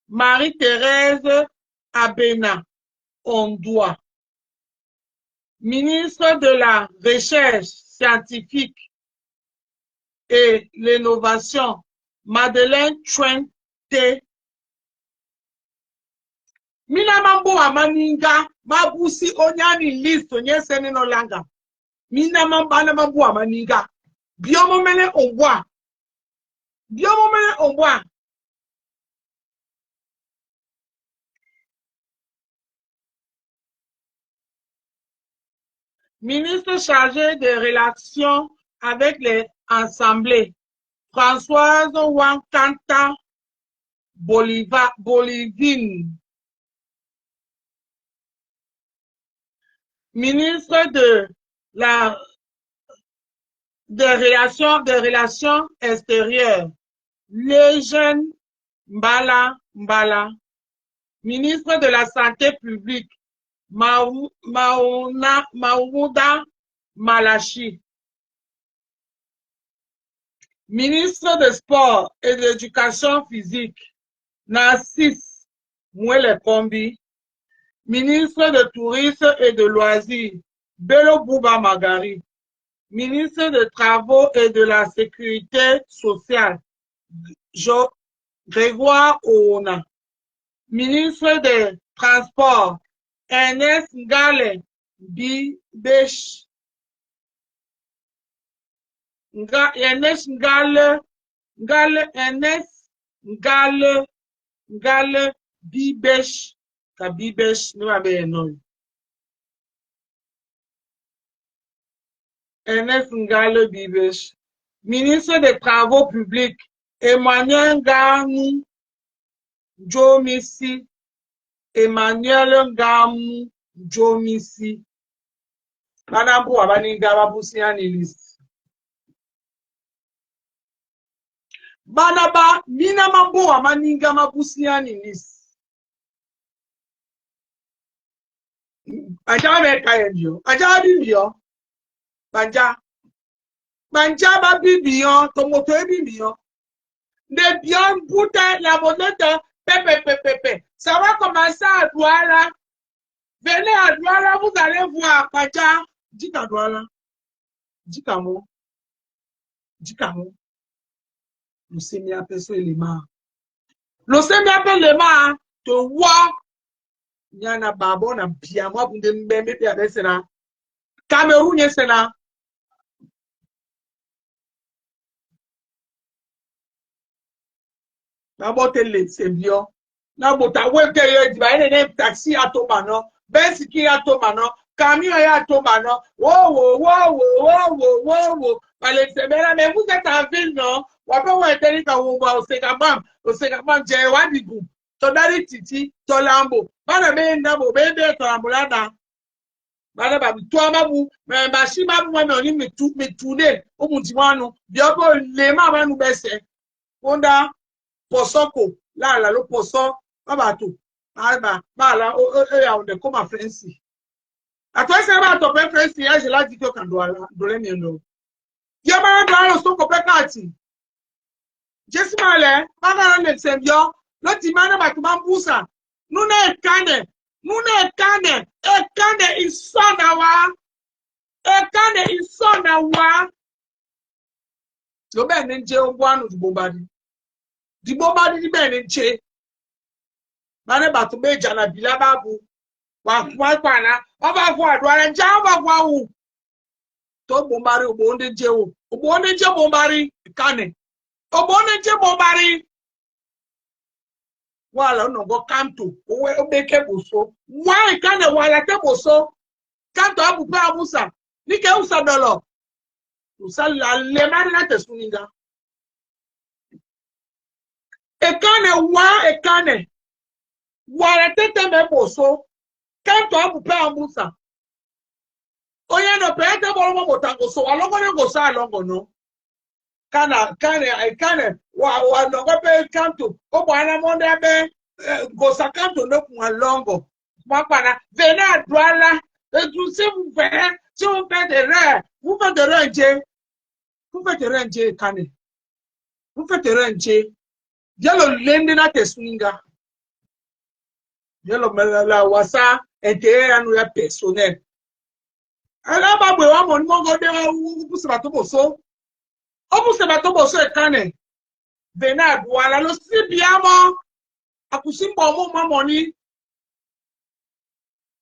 Marie-Thérèse Abena Ondoa. Ministre de la Recherche scientifique et l'innovation, Madeleine Chouente. Mina mambo amaninga, mabusi onyani list onye sene no langa. Minama banama bois maniga. Biomo mele on bois. Biomo mele on bois. Ministre chargé des relations avec les assemblées. Françoise Wankanta Bolivine. Ministre des relations extérieures. Léjeune Mbala Mbala. Ministre de la Santé publique. Maouda Malachi. Ministre des Sports et de l'Éducation physique. Narcisse Mouele Kombi. Ministre de Tourisme et de Loisirs. Bello Bouba Magari. Ministre des Travaux et de la Sécurité sociale. Grégoire Oona. Ministre des Transports. Ernest Ngale Bibesh. Ernest Ngale Bibesh. Kabibesh ne va bien non. Ernest Ngale Bibesh. Ministre des Travaux publics. Emmanuel Gamu Jomisi. Emmanuel Gamu Jomisi. Banambu abaninga babusi analyst. Banaba mina mambo amaninga mabusi analyst. Aja me kayendio. Aja bibio. Banja babibio tomoto bibio. De bien bouta la monnaie pepe. Ça va commencer à Douala. Venez à Douala, vous allez voir. Pacha, dis à Douala. Dis Kamo. Le Seigneur appelle ça les mains. Le Seigneur appelle les mains. Te voir. Il y en a babon, a bien moi pour de mbembe puis avec cela. Cameroun y est cela. D'abord, c'est bien. Na bota wete ye diba ene taxi atomano bus ki atomano camion ya atomano wo allez c'est bien mais vous êtes en ville non wa pe wa teri ka wo ba o se ka je wa digu to dari titi to lambo bana me na bo be de to lambola na bana ba to amabu me ba shi ma bu me oni me tourner o mu ti wanu bi obo le ma ba nu bese onda posoko la lo poso Babato, Alba, Bala, on the come fancy. À toi, c'est pas ton père fancy, je l'ai dit que quand doit le mien. Yama doit le son copécati. Jesse Malé, Baba ne s'est bien, le timane Batman Boussa. Nous n'est cane, et cane is son awa, et cane is son awa. Le ben n'enche au bois du bombardie. Du bombardie du ben n'enche. Mane batube jana bila babu wa kwana oba fu adwara nja oba kwa wu to bombari obonde jewo obonde je bombari kane obonde je bombari wala no go kanto owe obeke boso why kane wala te boso kanto abu pa abusa nike usa dolo usala le mari na tesuninga ekane Wara tete me boso kanto abupe amusa oye no pete bolo mo tango so alongo ne go sa alongo no kane wa no go pe kanto o bwana monde be go sa kanto no ku alongo mapana vena douala et tout si vous faites de rêve vous faites de rêve kane vous faites de rêve dialo lende na tesuninga Yellow la wasa intérêt à nous personnel. Alors ba bwe wa mon go de wa pousse bato boso. O pousse bato boso e kane. Bena douala lo si biamo. Akusimbo mo mamoni.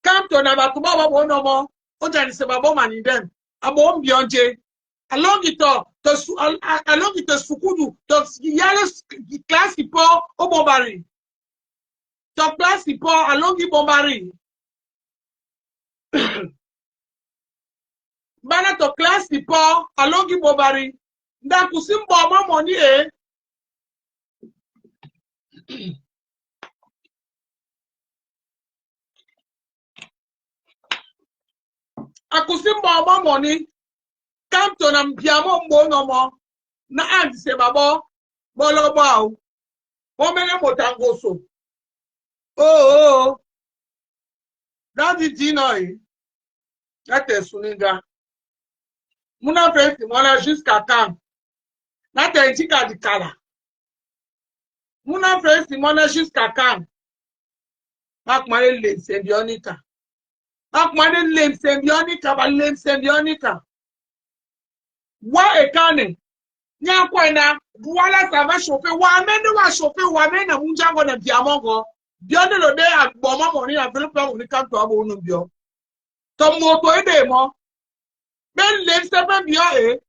Quand on a bato ba bo no mo, o jani se babo mani dem. Abo mbionje. Alongito sukudu. Donc, il y a le classe qui part au bombari. Donc, classe qui part à longi bombari. Bana to classe qui part à longi bombari. Donc, si m'boma moni akusimba ọmọ mọni kanto na mpiamo mgbe ọmọ na adise babo bọlọgbọ ahụ o mere motangoso oh dadi dinoi láti suniga muna fẹsí mọlá jusqu'à quand láti ẹnjíkà di kàlà muna fẹsí mọlá jusqu'à quand mákùnmá lè sẹbíọ́nìkà. Akmane lem symbionica. Wa ekane. Nya kwena, duala ça va chauffer. Wa mene wa chauffer, wa mene munjango na biamongo. Bione lo de agboma moni na velope moni kanto abo unu bio. To moto ede mo. Ben lem sepen bio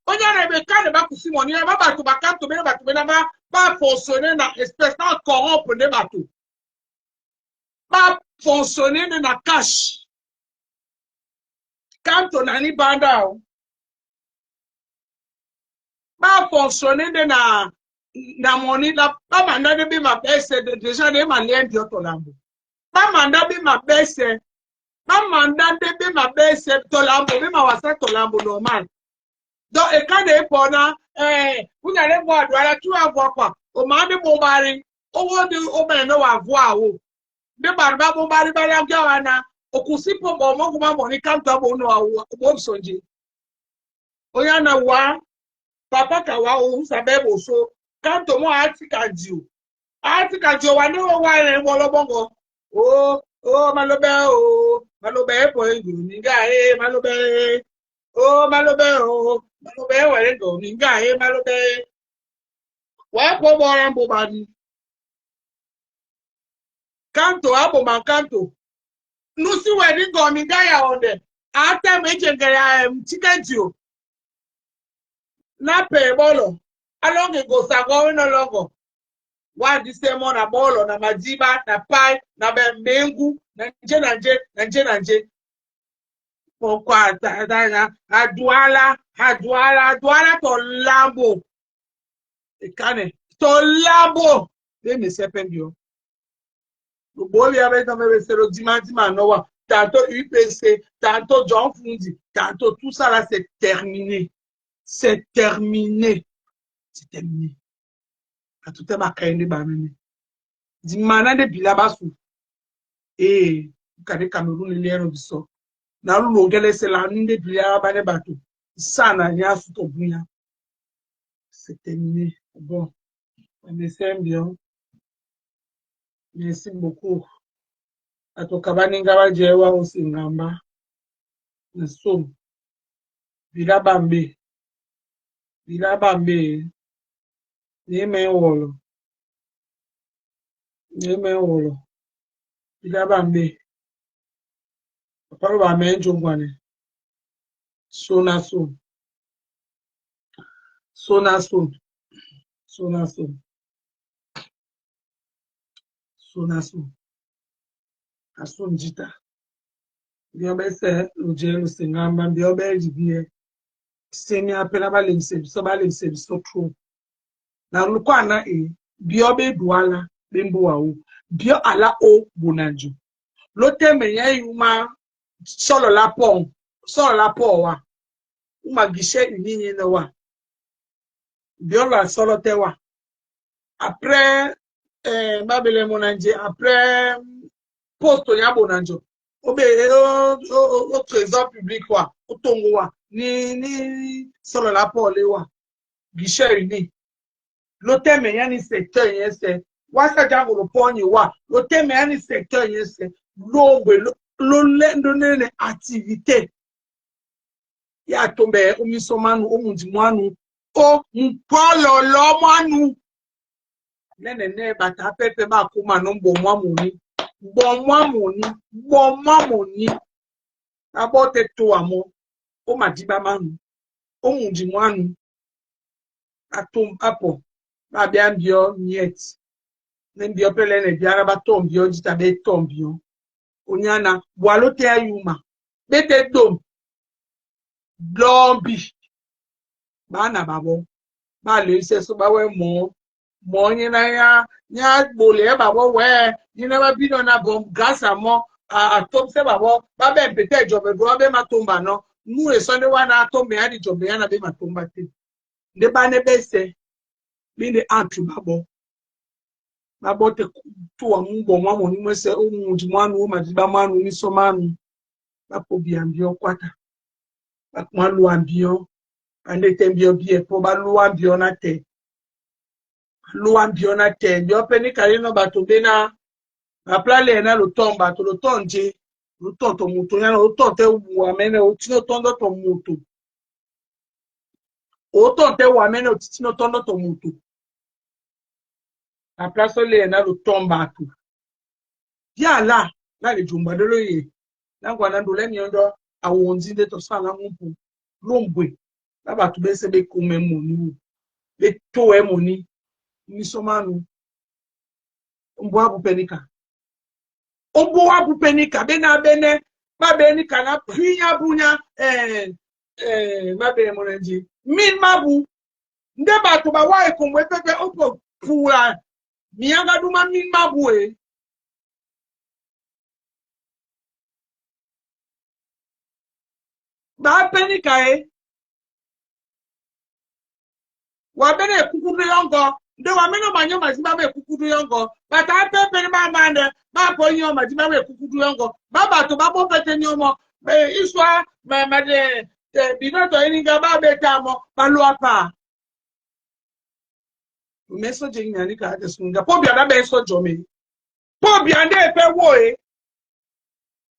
onya rebe kane ba kusi moni na ba to bakanto bene ba to bene ba fonctionner na espèce na corrompre ne ba to. Ba fonctionner na cash. Kanto nani banda o ba fonctionner de na money la ba manda de be ma bese déjà de ma lien de tolambo ba manda be ma bese tolambo be ma wasa tolambo normal donc e kan de pona vous allez voir doit tu avoir quoi o ma de bombari o wo de o be no wa voir o de barba bombari ba la gawana okusipo bomo kuma moni kanto abo no abo sonje oyana wa papa ka wa o sabebo so kanto mo atika dio wa ni o wa re mo lobongo malobe po nguru ninga malobe were go ninga malobe wa po bora mbo bani kanto abo man kanto Nusi wedding going gaya on them. After making chicken stew. Na pay bolo. Along it goes going no longer. Why this same on a bolo, na majiba, na pie, na bengu, na nje. Pokwa aduala to lambo. Ekane to lambo. They me sependio. Boli avec dans mes c'est dimanche noa tantôt UPC tantôt John Fundi tantôt tout ça là c'est terminé à tout ma kainde ba mene di mana de bilabasu kade Cameroun le lero biso na lu ngele c'est la nde bilaba ba ne bato sana nya su to bunya c'est terminé bon on essaie bien. Merci beaucoup. Atokabani ngawa jewa usingamba. Nso. Bila bambe. Neme wolo. Bila bambe. Papa ba menjo ngwane. Sona so. Asun jita. Biobe se ujelu singamba biobe jibie. Semi apela balemse so true. Na lukwana biobe duala bembo wa bio ala o bonanju. Lote menye yuma solo la po wa. Uma gishe uninye na wa. Bio la solo te wa. Après Babele Monanje, après poste ya bonanjo obe o trésor public wa o tongo wa ni solo la pole wa guichet uni lo teme yani secteur yese wasa jango lo ponyi wa lo teme yani secteur yese lo lendo ne activité ya tombe omisomanu omundimwanu o mpolo lo manu nene bata pepe ba kuma no mbomwa moni abote to amo o madiba manu o mundi mwanu atom apo ba bien bio niet nembio pele ne biara ba tombio dita be tombio onyana walo te ayuma bete dom blombi bana babo ba le se so ba we mo nyina ya nya gbole babo we nyina ba bi na bom gasa mo atom se babo ba be pete jobe do be matomba no nu e so ne wa na atom ya di jobe ya na be matomba te de ba ne be se bi de antu babo te tu wa mbo mwa mo ni mwese o mundi mwanu o madiba mwanu ni so manu bapo biambio kwata bakuma lu ambio ande tembio bie po ba lu ambio na te bio peni kalino batombe na aplale na lo tomba to lo tonje lo tonto muto ya lo tonte wa mene o tino tondo to muto o tonte wa mene o tino tondo to muto a place le na lo tomba tu ya la le jumba de lo ye na ngwa na ndo le nyondo awonzi de to sala ngumpu lombwe na batu be se be kume moni be to e moni ni somanu mbo abu penika bena bene ma benika na priya bunya ma be monenji min mabu nde batu ba wa ekomwe pepe opo pura mianga duma min mabu ba penika wa bene kukudu yongo nde wa meno manyo maziba be kukudu yongo bata pepe ni ba mande ba po nyo maziba be kukudu yongo baba to babo pete nyomo iswa ma de binoto ininga ba betamo balu apa meso je nyani ka de sunga po bia da be so jome po bia nde pe wo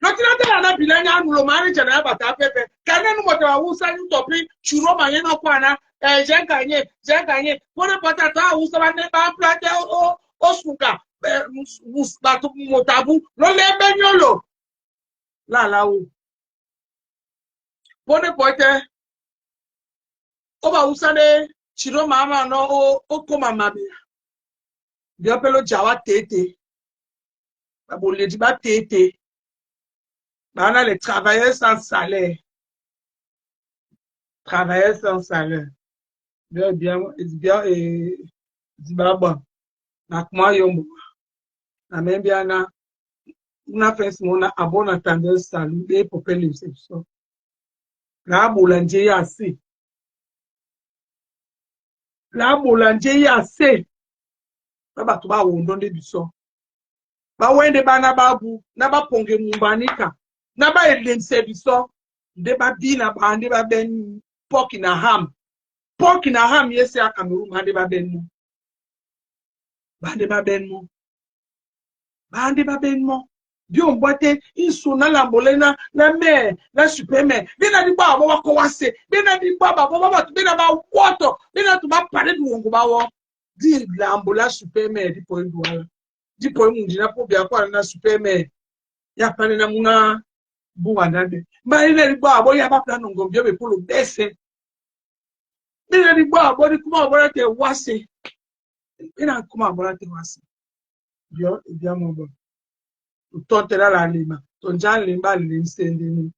Notina na bilanya anulo mari chana bata pepe kana nu mota usa ni topi churo manye no kwana jenkanye pone pata ta usa bane ba plate o suka batu motabu lo lebe nyolo la o pone pote o ba usa ne chiro mama no o koma mabe bi opelo jawa tete ba boleji ba tete. Maintenant, les travailleurs sans salaire. Bien, Zimbabwe. Nakuma yombo. Na membia na una fence mona abona tendance salu de popele so. Na bolanje ya se. Baba to ba wondo de biso. Ba wende bana babu na ba ponge mumbanika. Na ba elense biso. De ba bina ba ande ba ben pork na ham yesi a Cameroon ande ba ben mo bande ba ben mo bio mbote isu na lambolena na me na superme bina di ba wa ko wase bina di ba bina ba woto bina to ba pare du wongo ba wo di lambola superme di po nduala di po mundi na po bia kwa na superme ya pare na muna buwanade ma ile di ba bo ya ba plan ngombe be polo bese bina di ba bo di kuma bo te wase bina kuma bo te wase bio mo bo tonte la lima tonja limba limsende ni